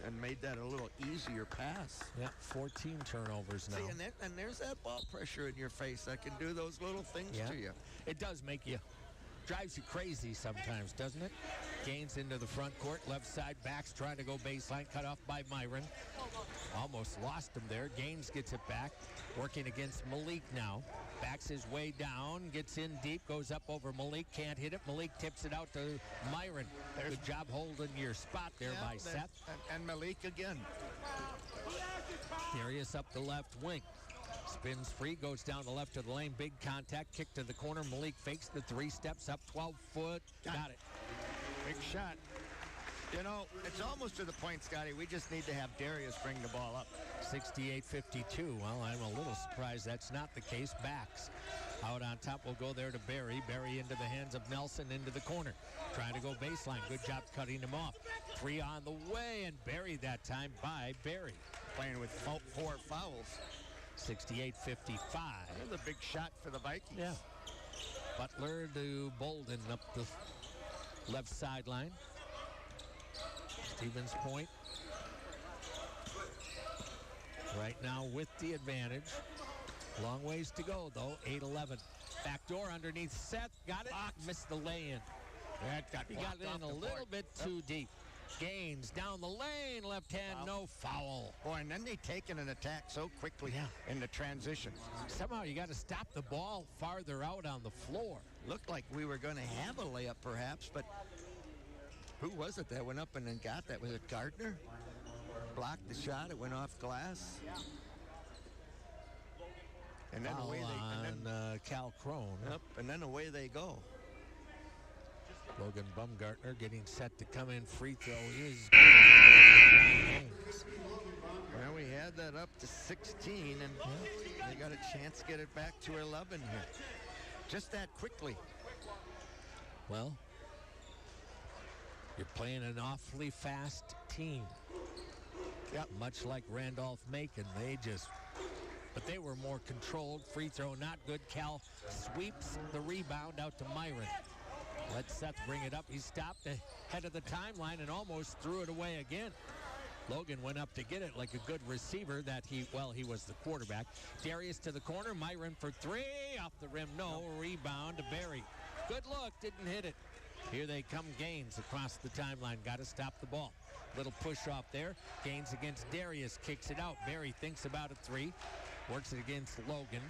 and made that a little easier pass. Yeah, 14 turnovers now. See, and there's that ball pressure in your face that can do those little things to you. It does drives you crazy sometimes, doesn't it? Gaines into the front court, left side backs, trying to go baseline, cut off by Myron. Almost lost him there. Gaines gets it back, working against Malik now. Backs his way down, gets in deep, goes up over Malik, can't hit it. Malik tips it out to Myron. Good job holding your spot there by Seth. And Malik again. Darius up the left wing. Spins free, goes down the left of the lane. Big contact, kick to the corner. Malik fakes the 3, steps up 12 foot. Got it. Big shot. You know, it's almost to the point, Scotty. We just need to have Darius bring the ball up. 68-52. Well, I'm a little surprised that's not the case. Backs out on top will go there to Barry. Barry into the hands of Nelson into the corner. Trying to go baseline. Good job cutting him off. 3 on the way, and Barry that time by Barry. Playing with 4 fouls. 68-55. Another big shot for the Vikings. Yeah. Butler to Bolden up the left sideline. Stevens Point right now with the advantage. Long ways to go, though. 8-11. Backdoor underneath Seth. Got it. Missed the lay-in. He got it in a little bit too deep. Gaines down the lane. Left hand, no foul. Boy, and then they taken an attack so quickly in the transition. Somehow you got to stop the ball farther out on the floor. Looked like we were going to have a layup, perhaps, but who was it that went up and then got that? Was it Gardner? Blocked the shot. It went off glass. And then Foul away they on Cal Crone. Yep, and then away they go. Logan Baumgartner getting set to come in. Free throw is good. Well, we had that up to 16, and they got a chance to get it back to 11 here. Just that quickly. Well, you're playing an awfully fast team. Yep. Much like Randolph-Macon. But they were more controlled. Free throw not good. Cal sweeps the rebound out to Myron. Let Seth bring it up. He stopped ahead of the timeline and almost threw it away again. Logan went up to get it like a good receiver he was the quarterback. Darius to the corner. Myron for 3. Off the rim, no. Rebound to Barry. Good look, didn't hit it. Here they come, Gaines across the timeline. Got to stop the ball. Little push off there. Gaines against Darius. Kicks it out. Barry thinks about a 3. Works it against Logan.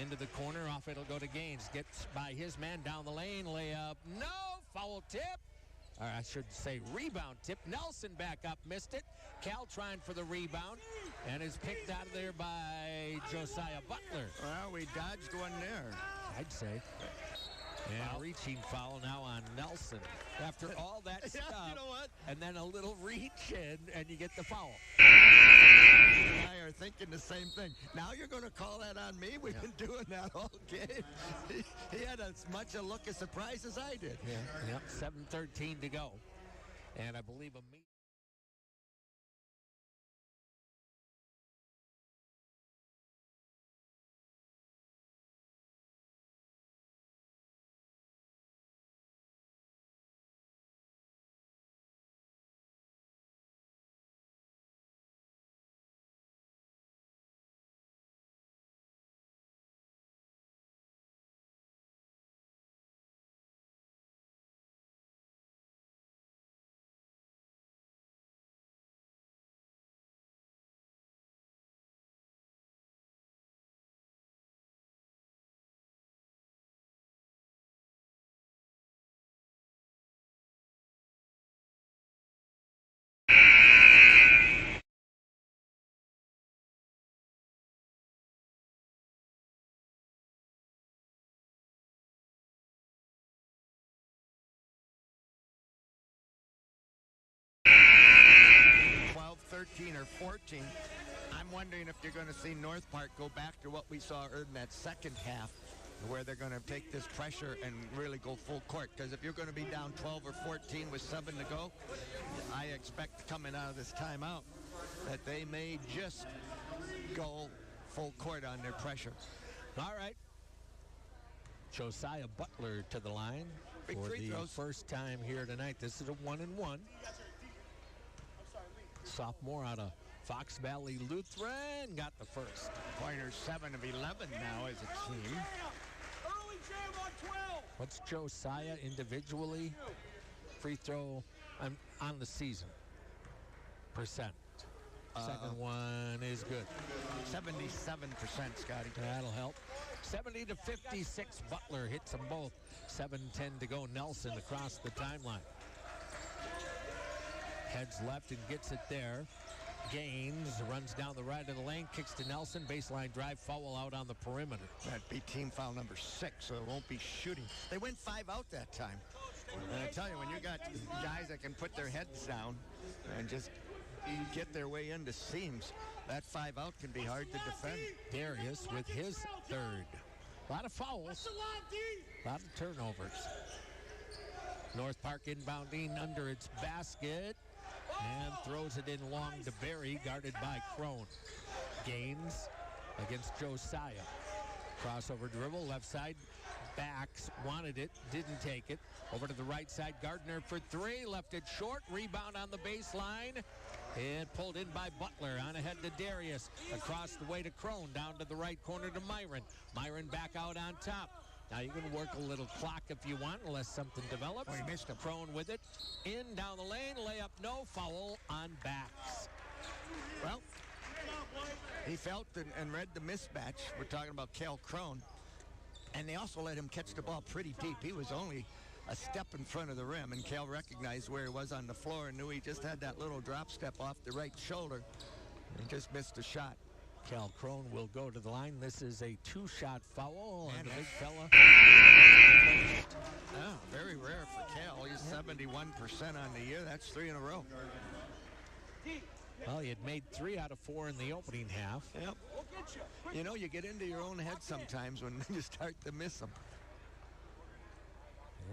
Into the corner. Off it'll go to Gaines. Gets by his man down the lane. Layup. No. Foul tip. Or I should say rebound tip. Nelson back up. Missed it. Cal trying for the rebound. And is picked out of there by Josiah Butler. Well, we dodged one there. I'd say. And a reaching foul now on Nelson. After all that stuff, you know what? and then a little reach and you get the foul. And I are thinking the same thing. Now you're going to call that on me? We've been doing that all game. He had as much a look of surprise as I did. Yeah. Yep. 7:13 to go. And I believe a meet. Or 14. I'm wondering if you're going to see North Park go back to what we saw in that second half, where they're going to take this pressure and really go full court. Because if you're going to be down 12 or 14 with 7 to go, I expect coming out of this timeout that they may just go full court on their pressure. All right. Josiah Butler to the line Big for free the throws. first time here tonight. This is a 1-and-1. Sophomore out of Fox Valley Lutheran got the first. Pointers 7 of 11 now as a team. Early jam on 12. What's Josiah individually? Free throw on the season. Percent. Second one is good. 77%, Scotty. That'll help. 70-56. Butler hits them both. 7:10 to go. Nelson across the timeline. Heads left and gets it there. Gaines runs down the right of the lane, kicks to Nelson. Baseline drive, foul out on the perimeter. That'd be team foul number 6, so it won't be shooting. They went 5 out that time. And I tell you, when you got guys that can put their heads down and just get their way into seams, that 5 out can be hard to defend. Darius with his third. A lot of fouls, a lot of turnovers. North Park inbounding under its basket and throws it in long to Barry, guarded by Crone. Gaines against Josiah. Crossover dribble, left side, backs, wanted it, didn't take it. Over to the right side, Gardner for 3, left it short, rebound on the baseline, and pulled in by Butler. On ahead to Darius, across the way to Crone, down to the right corner to Myron. Myron back out on top. Now you can work a little clock if you want, unless something develops. Oh, he missed him. Crone with it, in, down the lane, layup, no, foul on backs. Well, he felt and read the mismatch. We're talking about Cal Crone. And they also let him catch the ball pretty deep. He was only a step in front of the rim, and Cal recognized where he was on the floor and knew he just had that little drop step off the right shoulder. He just missed a shot. Cal Crone will go to the line. This is a 2-shot foul, and the big fella. Oh, very rare for Cal. He's 71% on the year. That's 3 in a row. Well, he had made 3 out of 4 in the opening half. Yep. You know, you get into your own head sometimes when you start to miss them.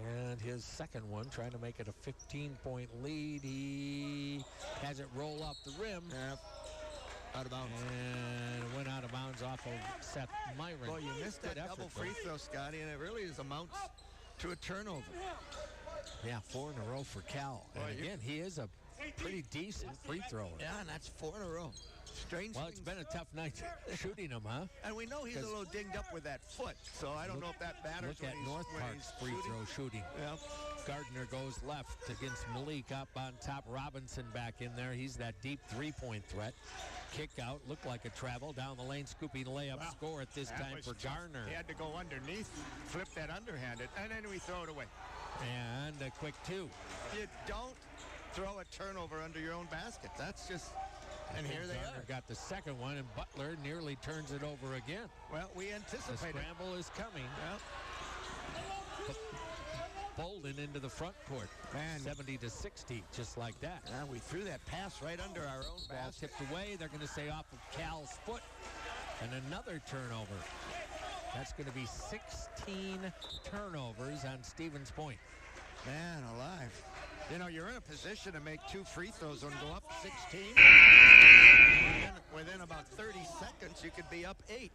And his second one, trying to make it a 15-point lead. He has it roll off the rim. Yep. Out of bounds. And it went out of bounds off of Seth Myron. Boy, you missed that double free throw, Scotty, and it really amounts to a turnover. Yeah, 4 in a row for Cal. And again, he is a pretty decent free thrower. Yeah, and that's 4 in a row. Strange. Well, it's been a tough night shooting him, huh? And we know he's a little dinged up with that foot, so I don't know if that matters. Look at North Park's free throw shooting. Yeah. Gardner goes left against Malik up on top. Robinson back in there. He's that deep three-point threat. Kick out, looked like a travel down the lane, scooping layup score at this time for Garner. He had to go underneath, flip that underhanded, and then we throw it away. And a quick 2. You don't throw a turnover under your own basket. That's just, and here they Garner are. got the second one, and Butler nearly turns it over again. Well, we The anticipated. scramble is coming. Bolden into the front court. Man. 70-60, just like that. We threw that pass right under our own Ball basket. tipped away. They're going to say off of Cal's foot. And another turnover. That's going to be 16 turnovers on Stevens Point. Man alive. You know, you're in a position to make 2 free throws and go up 16. Within about 30 seconds, you could be up 8.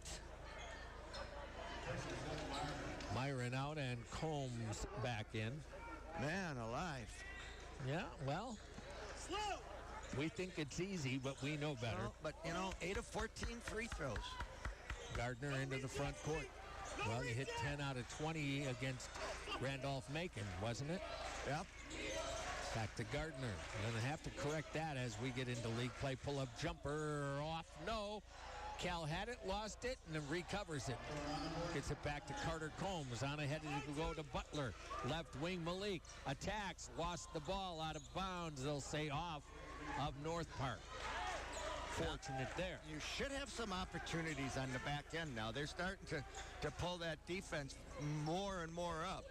Myron out and Combs back in. Man alive. Yeah, well, we think it's easy, but we know better. Well, but, you know, 8 of 14 free throws. Gardner into the front court. Well, he hit 10 out of 20 against Randolph-Macon, wasn't it? Yep. Back to Gardner. Going to have to correct that as we get into league play. Pull-up jumper off. No. Cal had it, lost it, and then recovers it. Gets it back to Carter Combs. On ahead to go to Butler. Left wing Malik. Attacks. Lost the ball out of bounds. They'll say off of North Park. Fortunate there. You should have some opportunities on the back end now. They're starting to pull that defense more and more up.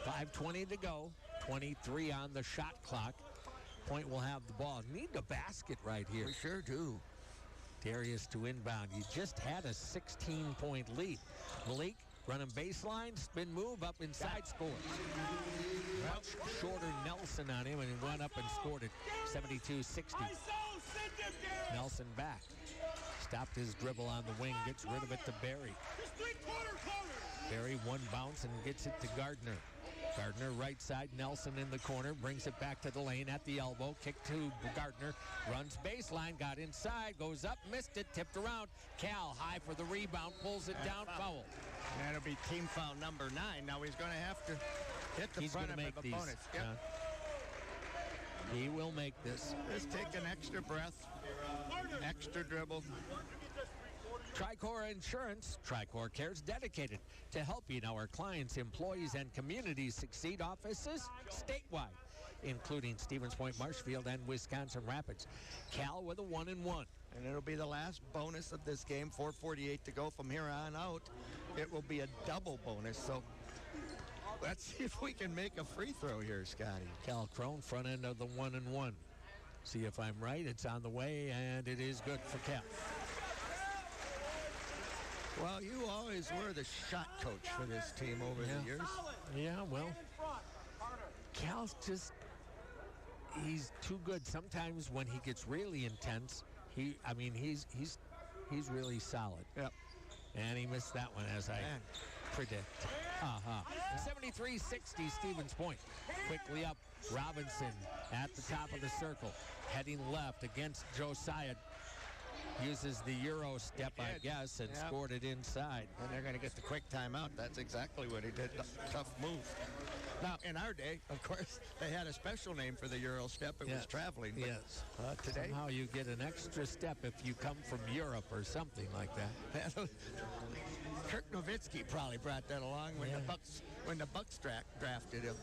5:20 to go. 23 on the shot clock. Point will have the ball. Need a basket right here. We sure do. Darius to inbound. You just had a 16-point lead. Malik running baseline, spin move up inside, scores. Much shorter Nelson on him, and he went up and scored it. 72-60. Nelson back. Stopped his dribble on the wing, gets rid of it to Barry. Barry one bounce and gets it to Gardner. Gardner right side, Nelson in the corner, brings it back to the lane at the elbow, kick to Gardner, runs baseline, got inside, goes up, missed it, tipped around. Cal high for the rebound, pulls it down, foul. That'll be team foul number 9. Now he's going to have to hit the front of his opponents. Yep. He will make this. Just take an extra breath, extra dribble. Tricor Insurance. Tricor Cares dedicated to helping our clients, employees, and communities succeed. Offices statewide, including Stevens Point, Marshfield, and Wisconsin Rapids. Cal with a 1-1. And it'll be the last bonus of this game. 4:48 to go from here on out. It will be a double bonus. So Let's see if we can make a free throw here, Scotty. Cal Crone, front end of the 1-and-1. See if I'm right. It's on the way, and it is good for Cal. Well, you always were the shot coach for this team over the years. Yeah, well, Cal's just, he's too good. Sometimes when he gets really intense, he's really solid. Yep. And he missed that one, as I predict. 73-60, Stevens Point. Quickly up, Robinson at the top of the circle. Heading left against Josiah. Uses the Euro step, I guess, and scored it inside. And they're going to get the quick timeout. That's exactly what he did. Tough move. Now, in our day, of course, they had a special name for the Euro step. It was traveling. Yes. Today, somehow you get an extra step if you come from Europe or something like that. Kirk Nowitzki probably brought that along when the Bucks drafted him.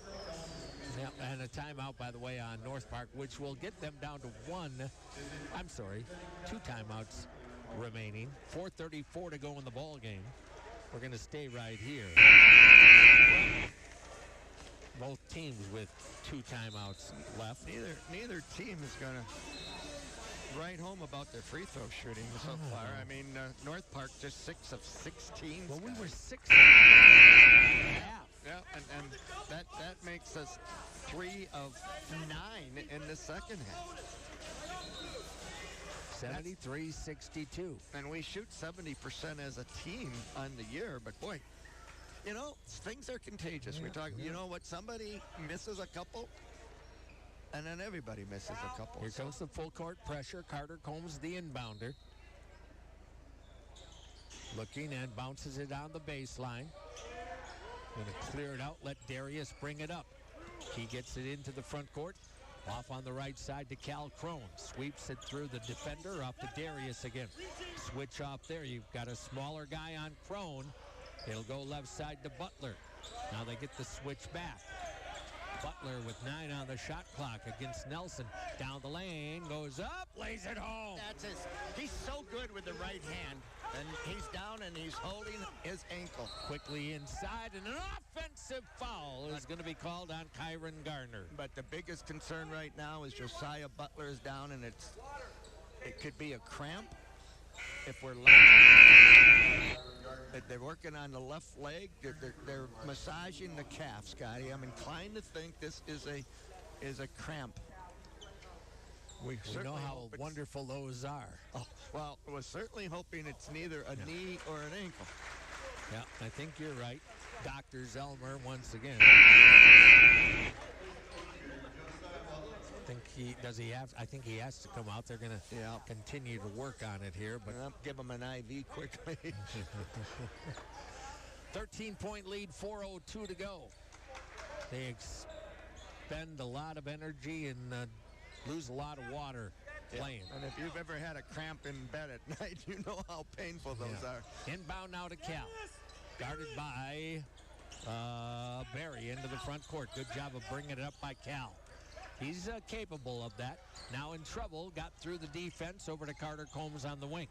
Yep, and a timeout, by the way, on North Park, which will get them down to 2 timeouts remaining. 4:34 to go in the ball game. We're going to stay right here. Both teams with 2 timeouts left. Neither team is going to write home about their free throw shooting so far. I mean, North Park just 6 of 16. Well, we were 6. Yeah, and that makes us 3 of 9 in the second half. 73-62. And we shoot 70% as a team on the year, but boy, you know, things are contagious. We're talking, you know what, somebody misses a couple, and then everybody misses a couple. Here comes the full court pressure. Carter Combs, the inbounder. Looking and bounces it on the baseline. Going to clear it out, let Darius bring it up. He gets it into the front court. Off on the right side to Cal Crone. Sweeps it through the defender, up to Darius again. Switch off there. You've got a smaller guy on Crone. It'll go left side to Butler. Now they get the switch back. Butler with 9 on the shot clock against Nelson. Down the lane, goes up, lays it home. He's so good with the right hand. And he's down and he's holding his ankle. Quickly inside, and an offensive foul is going to be called on Kyron Garner. But the biggest concern right now is Josiah Butler is down, and it could be a cramp if we're they're working on the left leg. They're massaging the calf, Scotty. I'm inclined to think this is a cramp. We know how wonderful those are. Oh, well, we're certainly hoping it's neither a knee or an ankle. Yeah, I think you're right. Dr. Zellmer once again. I think he has to come out. They're going to continue to work on it here, but give him an IV quickly. 13-point lead, 4:02 to go. They expend a lot of energy and lose a lot of water playing. And if you've ever had a cramp in bed at night, you know how painful those are. Inbound now to Cal. Guarded by Barry into the front court. Good job of bringing it up by Cal. He's capable of that. Now in trouble. Got through the defense over to Carter Combs on the wing.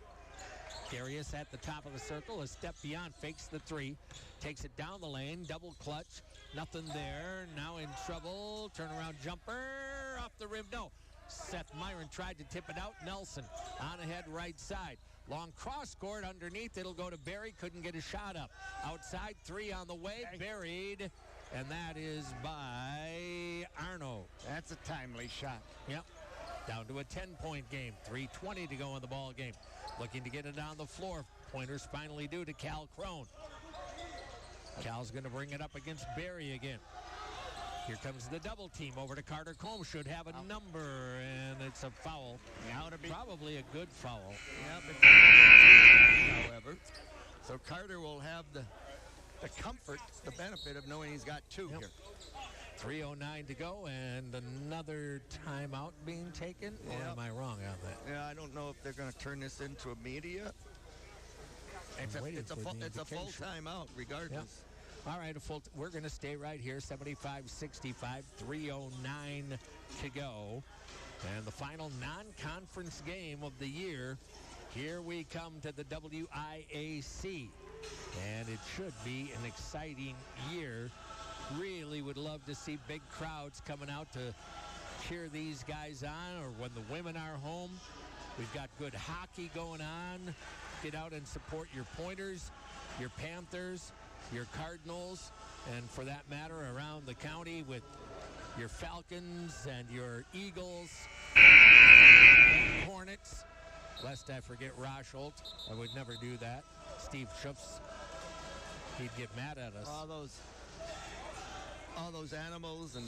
Darius at the top of the circle. A step beyond. Fakes the 3. Takes it down the lane. Double clutch. Nothing there. Now in trouble. Turnaround jumper. Off the rim. No. Seth Myron tried to tip it out. Nelson on ahead right side. Long cross court underneath. It'll go to Barry. Couldn't get a shot up. Outside 3 on the way. Buried. And that is by Arno. That's a timely shot. Yep. Down to a 10-point game. 3:20 to go in the ball game. Looking to get it on the floor. Pointers finally due to Cal Crone. Cal's going to bring it up against Barry again. Here comes the double team over to Carter Combs. Should have a number, and it's a foul. Now to be probably a good foul. Yep. However, so Carter will have the comfort, the benefit of knowing he's got 2 here. 3:09 to go, and another timeout being taken. Or am I wrong on that? Yeah, I don't know if they're going to turn this into a media. It's a full timeout, regardless. Yep. All right, we're going to stay right here. 75-65, 3:09 to go, and the final non-conference game of the year. Here we come to the WIAC, and it should be an exciting year really would love to see big crowds coming out to cheer these guys on, or when the women are home. We've got good hockey going on. Get out and support your Pointers, your Panthers, your Cardinals, and for that matter, around the county with your Falcons and your Eagles, Hornets. Lest I forget Rosholt. I would never do that. Steve Schuffs, he'd get mad at us. All those animals and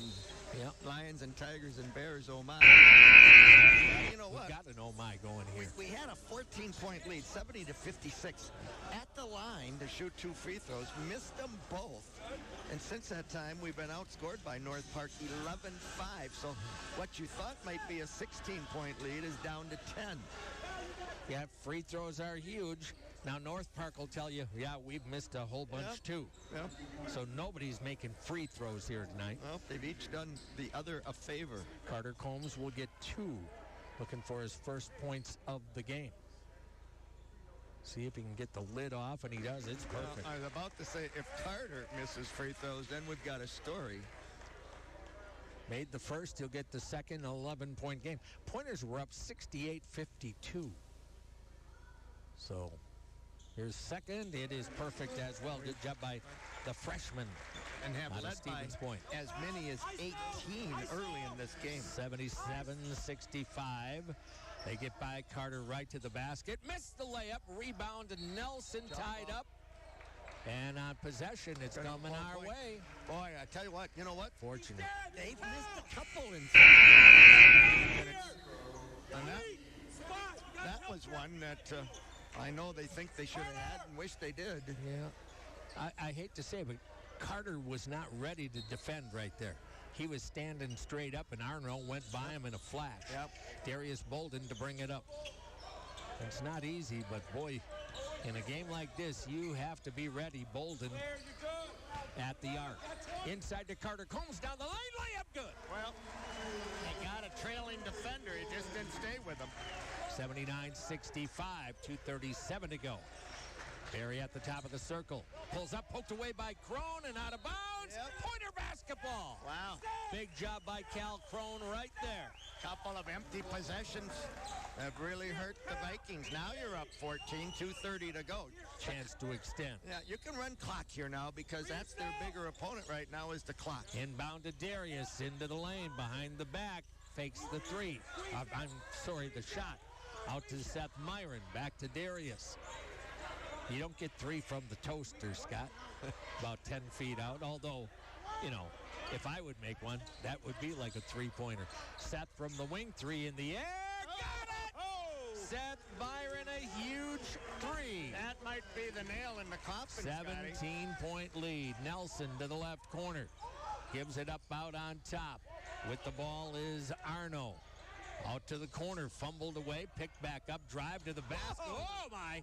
lions and tigers and bears, oh my. You know what? We've got an oh my going here. We had a 14-point lead, 70-56. At the line to shoot 2 free throws, missed them both. And since that time, we've been outscored by North Park 11-5. So what you thought might be a 16-point lead is down to 10. Yeah, free throws are huge. Now, North Park will tell you, yeah, we've missed a whole bunch too. Yep. So nobody's making free throws here tonight. Well, they've each done the other a favor. Carter Combs will get 2, looking for his first points of the game. See if he can get the lid off, and he does. It's perfect. I was about to say, if Carter misses free throws, then we've got a story. Made the first, he'll get the second 11-point game. Pointers were up 68-52. So here's second. It is perfect as well. Good job by the freshman. And have led by Point. as many as 18 early in this game. 77-65. They get by Carter right to the basket. Missed the layup. Rebound to Nelson, tied up. And on possession, it's coming our way. Boy, I tell you what, you know what? Fortunate. They've missed a couple in. And that was one that I know they think they should have had and wish they did. Yeah. I hate to say it, but Carter was not ready to defend right there. He was standing straight up, and Arno went by him in a flash. Yep. Darius Bolden to bring it up. It's not easy, but boy, in a game like this, you have to be ready. Bolden at the arc. Inside to Carter Combs, down the lane, layup good. Well, they got a trailing defender. He just didn't stay with him. 79-65, 2:37 to go. Barry at the top of the circle. Pulls up, poked away by Crone, and out of bounds. Yep. Pointer basketball. Wow. Big job by Cal Crone right there. Couple of empty possessions have really hurt the Vikings. Now you're up 14, 2:30 to go. Chance to extend. Yeah, you can run clock here now because that's their bigger opponent right now is the clock. Inbound to Darius into the lane behind the back. Fakes the three. The shot. Out to Seth Myron. Back to Darius. You don't get 3 from the toaster, Scott. About 10 feet out. Although, you know, if I would make one, that would be like a 3-pointer. Seth from the wing, 3 in the air. Got it! Seth Byron, a huge 3. That might be the nail in the coffin, 17-point lead. Nelson to the left corner. Gives it up out on top. With the ball is Arno. Out to the corner, fumbled away, picked back up, drive to the basket. Oh, my.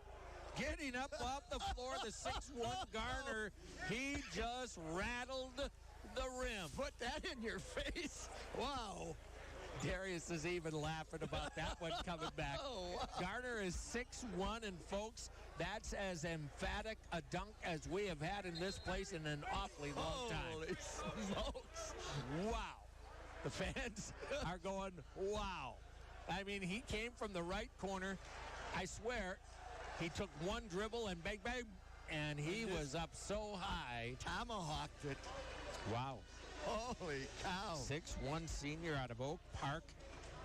Getting up off the floor, the 6'1 Garner. He just rattled the rim. Put that in your face. Wow. Darius is even laughing about that one coming back. Oh, wow. Garner is 6'1", and folks, that's as emphatic a dunk as we have had in this place in an awfully long time. Holy smokes. Wow. The fans are going, wow. I mean, he came from the right corner. I swear, he took one dribble and bang, bang, and he was up so high. Tomahawked it. Wow. Holy cow. 6'1" senior out of Oak Park,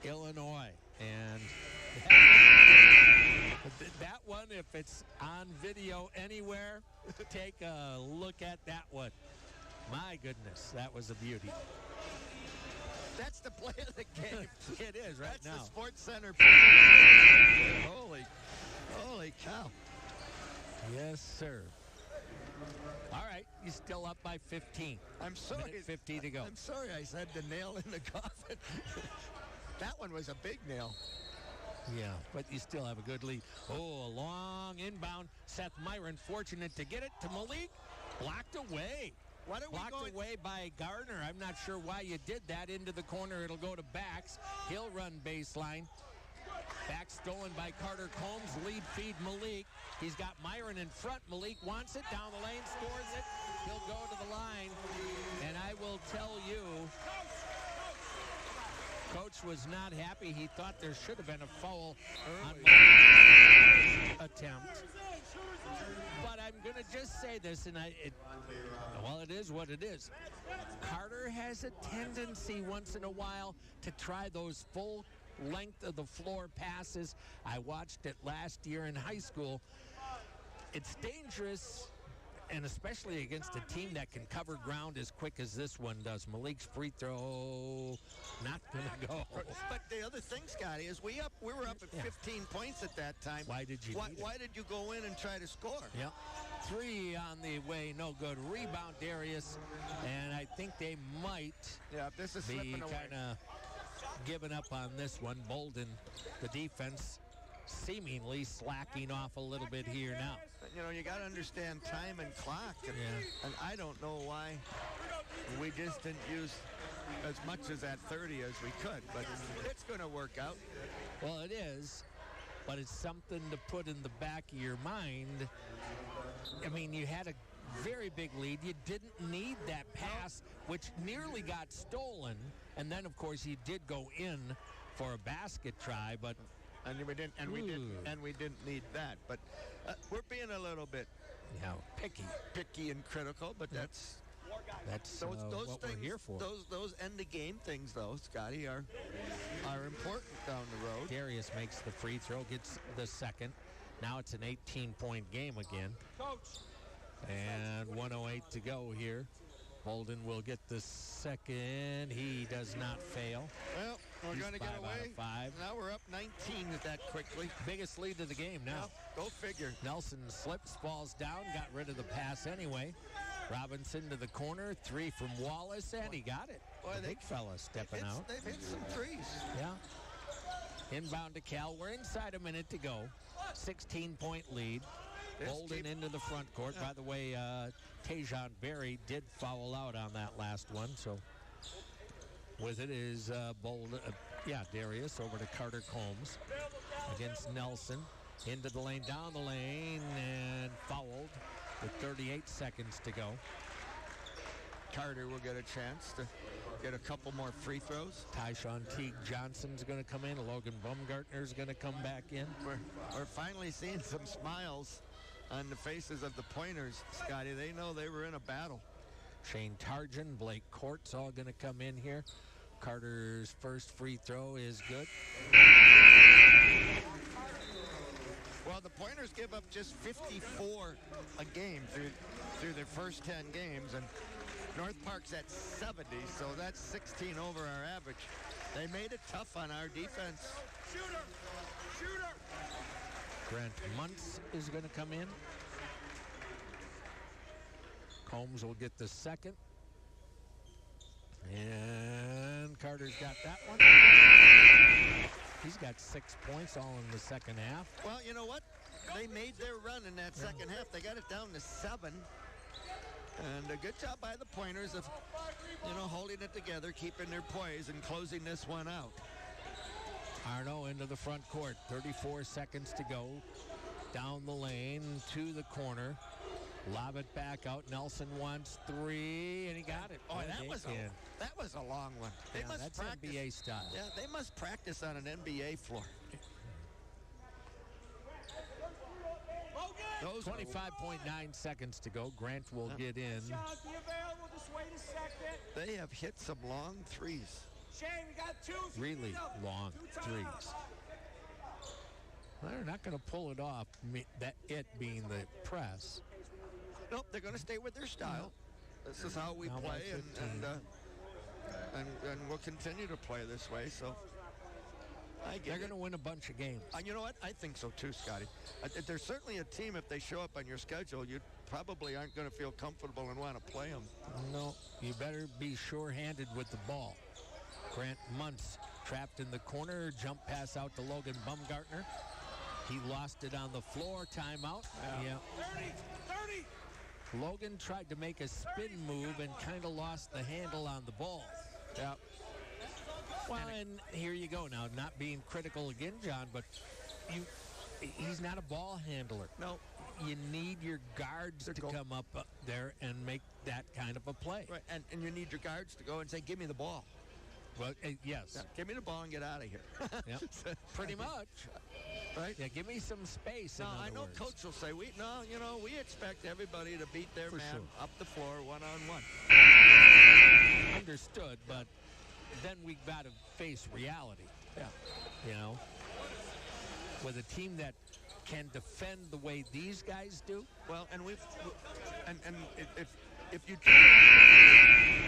Illinois. And that one, if it's on video anywhere, take a look at that one. My goodness, that was a beauty. That's the play of the game. It is right That's now. the Sports Center. Holy cow. Yes, sir. All right, you're still up by 15. I'm sorry. Minute 50 to go. I'm sorry I said the nail in the coffin. That one was a big nail. Yeah, but you still have a good lead. Oh, a long inbound. Seth Myron fortunate to get it to Malik. Blocked away. What are we Blocked away by Gardner. I'm not sure why you did that. Into the corner, it'll go to Bax. He'll run baseline. Back stolen by Carter Combs. Lead feed Malik. He's got Myron in front. Malik wants it. Down the lane. Scores it. He'll go to the line. And I will tell you, Coach was not happy. He thought there should have been a foul on Malik's attempt. But I'm going to just say this, and well, it is what it is. Carter has a tendency once in a while to try those full length of the floor passes. I watched it last year in high school. It's dangerous, and especially against a team that can cover ground as quick as this one does. Malik's free throw, not going to go. But the other thing, Scotty, is we were up at 15 points at that time. Why did you Why did you go in and try to score? Yep. 3 on the way, no good. Rebound, Darius, and I think they might this is be slipping away. kind of giving up on this one. Bolden, the defense, seemingly slacking off a little bit here now. You know, you got to understand time and clock, and I don't know why we just didn't use as much as that 30 as we could, but it's going to work out. Well, it is, but it's something to put in the back of your mind. I mean, you had a very big lead. You didn't need that pass, which nearly got stolen, and then, of course, he did go in for a basket try, but we didn't need that. But we're being a little bit picky and critical. But that's those what things, we're here for. Those end of game things, though, Scotty, are important down the road. Darius makes the free throw, gets the second. Now it's an 18-point game again. Coach. And 1:08 to go here. Bolden will get the second. He does not fail. Well, we're going to get away. 5. Now we're up 19 that quickly. Biggest lead of the game now. Go figure. Nelson slips, falls down, got rid of the pass anyway. Robinson to the corner, 3 from Wallace, and he got it. Boy, the big fella stepping out. They've hit some threes. Yeah. Inbound to Cal. We're inside a minute to go. 16-point lead. Bolden into the front court. By the way, Tajon Berry did foul out on that last one. So with it is Darius over to Carter Combs against Nelson. Into the lane, down the lane, and fouled with 38 seconds to go. Carter will get a chance to get a couple more free throws. Tyshawn Teague Johnson's going to come in. Logan Baumgartner's going to come back in. We're finally seeing some smiles on the faces of the Pointers, Scotty. They know they were in a battle. Shane Tarjan, Blake Court's all going to come in here. Carter's first free throw is good. Well, the Pointers give up just 54 a game through their first 10 games, and North Park's at 70, so that's 16 over our average. They made it tough on our defense. Shooter! Grant Muntz is going to come in. Combs will get the second. And Carter's got that one. He's got 6 points all in the second half. Well, you know what? They made their run in that second half. They got it down to 7. And a good job by the Pointers of, holding it together, keeping their poise, and closing this one out. Arno into the front court. 34 seconds to go. Down the lane to the corner. Lob it back out. Nelson wants 3, and he got it. Oh, that was a long one. That's practice. NBA style. Yeah, they must practice on an NBA floor. 25.9 seconds to go. Grant will get in. They have hit some long threes. Shane, we got 2. Really long threes. They're not going to pull it off, it being the press. Nope, they're going to stay with their style. This is how we play, and we'll continue to play this way. So they're going to win a bunch of games. You know what? I think so too, Scotty. There's certainly a team, if they show up on your schedule, you probably aren't going to feel comfortable and want to play them. No, you better be sure-handed with the ball. Grant Muntz trapped in the corner. Jump pass out to Logan Baumgartner. He lost it on the floor. Timeout. Yeah. 30. Logan tried to make a spin move and kind of lost the handle on the ball. Yeah. Well, and here you go now, not being critical again, John, but he's not a ball handler. No. You need your guards to come up there and make that kind of a play. Right, and you need your guards to go and say, give me the ball. Well, yes. Yeah, give me the ball and get out of here. Yep. Pretty much. Right? Yeah, give me some space. Now, I know words. Coach will say, we expect everybody to beat their For man sure. up the floor one-on-one. Understood, but then we've got to face reality. Yeah. You know, with a team that can defend the way these guys do. Well, and if you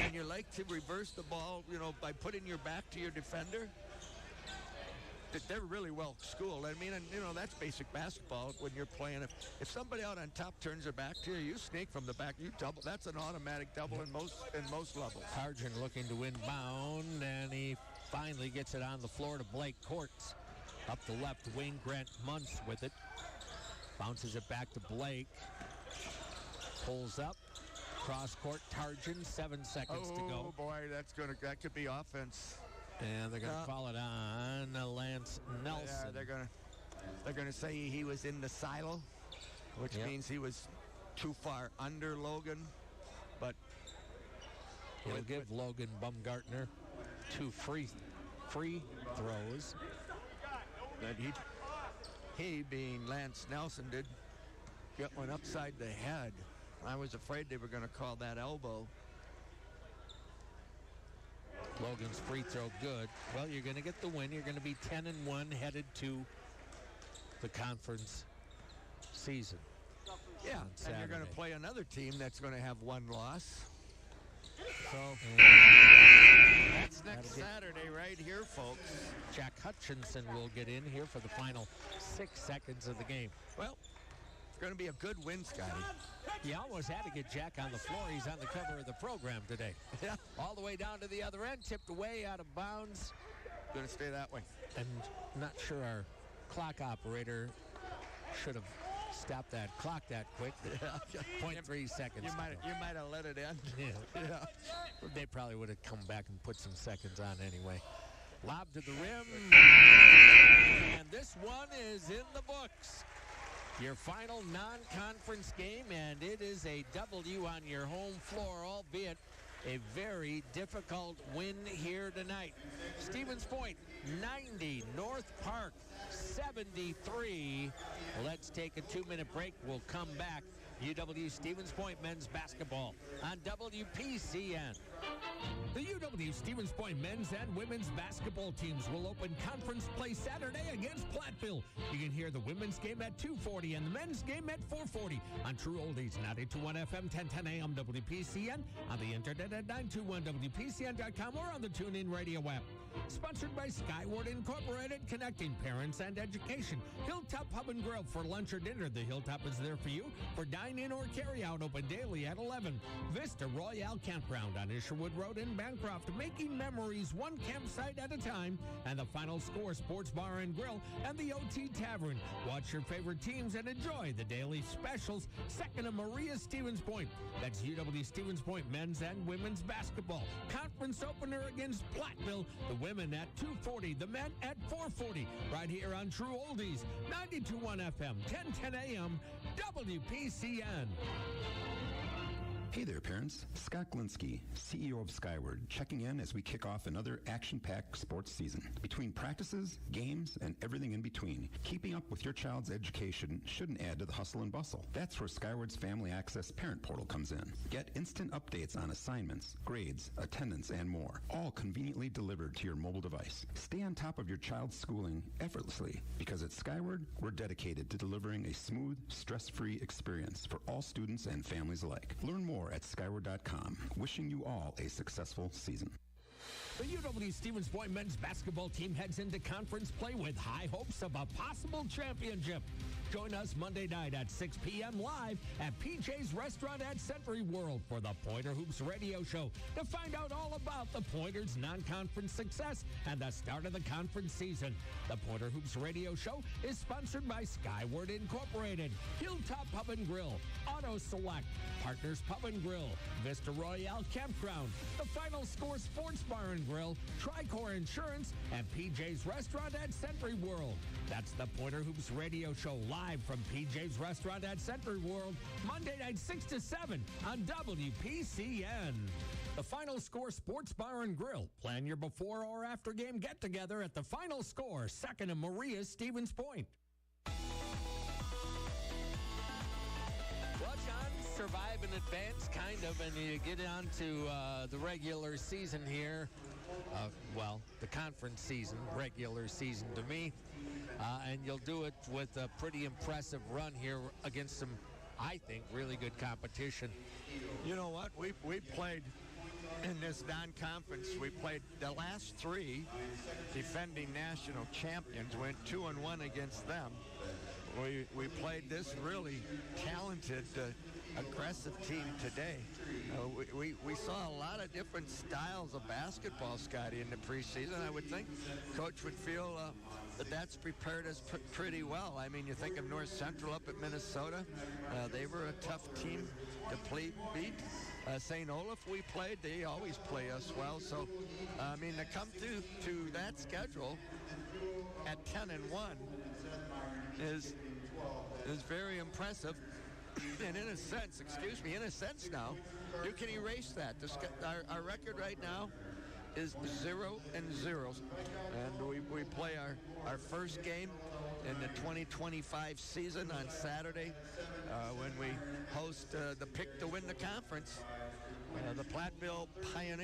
and you like to reverse the ball, by putting your back to your defender, they're really well schooled. I mean, and that's basic basketball when you're playing. If somebody out on top turns their back to you, you sneak from the back, you double. That's an automatic double in most levels. Sargent looking to inbound, and he finally gets it on the floor to Blake Courts. Up the left wing, Grant Muntz with it. Bounces it back to Blake. Pulls up. Cross court, Tarjan, 7 seconds to go. Oh boy, that could be offense. And they're going to call it on Lance Nelson. Yeah, they're gonna say he was in the silo, which means he was too far under Logan. But he'll give Logan Baumgartner 2 free throws. But he being Lance Nelson did get one upside the head. I was afraid they were going to call that elbow. Logan's free throw good. Well, you're going to get the win. You're going to be 10-1 headed to the conference season. Yeah, and you're going to play another team that's going to have one loss. So that's next Saturday right here, folks. Jack Hutchinson will get in here for the final 6 seconds of the game. Well, it's going to be a good win, Scotty. You almost had to get Jack on the floor. He's on the cover of the program today. Yeah. All the way down to the other end, tipped away out of bounds. Going to stay that way. And not sure our clock operator should have stopped that clock that quick. Yeah. 0.3 seconds. You might have let it end. Yeah. They probably would have come back and put some seconds on anyway. Lob to the rim. And this one is in the books. Your final non-conference game, and it is a W on your home floor, albeit a very difficult win here tonight. Stevens Point, 90. North Park, 73. Let's take a 2-minute break. We'll come back. UW Stevens Point men's basketball on WPCN. The UW Stevens Point men's and women's basketball teams will open conference play Saturday against Platteville. You can hear the women's game at 2:40 and the men's game at 4:40 on True Oldies 92.1 FM, 1010 AM WPCN, on the internet at 921WPCN.com or on the TuneIn Radio app. Sponsored by Skyward Incorporated, connecting parents and education. Hilltop Pub and Grill for lunch or dinner. The Hilltop is there for you for dine-in or carry-out, open daily at 11. Vista Royale Campground on Isherwood Road in Bancroft, making memories one campsite at a time. And the Final Score Sports Bar and Grill and the OT Tavern. Watch your favorite teams and enjoy the daily specials. Second of Maria Stevens Point. That's UW Stevens Point men's and women's basketball. Conference opener against Platteville. The women at 2:40, the men at 4:40. Right here on True Oldies, 92.1 FM, 1010 AM, WPCN. Hey there, parents. Scott Glinsky, CEO of Skyward, checking in as we kick off another action-packed sports season. Between practices, games, and everything in between, keeping up with your child's education shouldn't add to the hustle and bustle. That's where Skyward's Family Access Parent Portal comes in. Get instant updates on assignments, grades, attendance, and more, all conveniently delivered to your mobile device. Stay on top of your child's schooling effortlessly, because at Skyward, we're dedicated to delivering a smooth, stress-free experience for all students and families alike. Learn more at skyward.com. Wishing you all a successful season. The UW Stevens Point men's basketball team heads into conference play with high hopes of a possible championship. Join us Monday night at 6 p.m. live at PJ's Restaurant at Century World for the Pointer Hoops Radio Show to find out all about the Pointers' non-conference success and the start of the conference season. The Pointer Hoops Radio Show is sponsored by Skyward Incorporated, Hilltop Pub and Grill, Auto Select, Partners Pub and Grill, Vista Royale Campground, the Final Score Sports Bar and and Grill, Tricor Insurance, and PJ's Restaurant at Century World. That's the Pointer Hoops radio show live from PJ's Restaurant at Century World, Monday night 6 to 7 on WPCN. The Final Score Sports Bar and Grill. Plan your before or after game get-together at the Final Score, 2nd and Maria, Stevens Point. Well, John, survive in advance, kind of, and you get on to the regular season here. The conference season, regular season to me. And you'll do it with a pretty impressive run here against some, I think, really good competition. You know what? We played in this non-conference. We played the last 3 defending national champions, went 2-1 against them. We played this really talented, aggressive team today. We saw a lot of different styles of basketball, Scotty, in the preseason. I would think Coach would feel that that's prepared us pretty well. I mean, you think of North Central up at Minnesota. They were a tough team to beat. St. Olaf we played. They always play us well. So, I mean, to come to that schedule at 10-1 is very impressive. And in a sense now, you can erase that. Our record right now is 0-0. And we play our first game in the 2025 season on Saturday when we host the pick to win the conference, the Platteville Pioneers.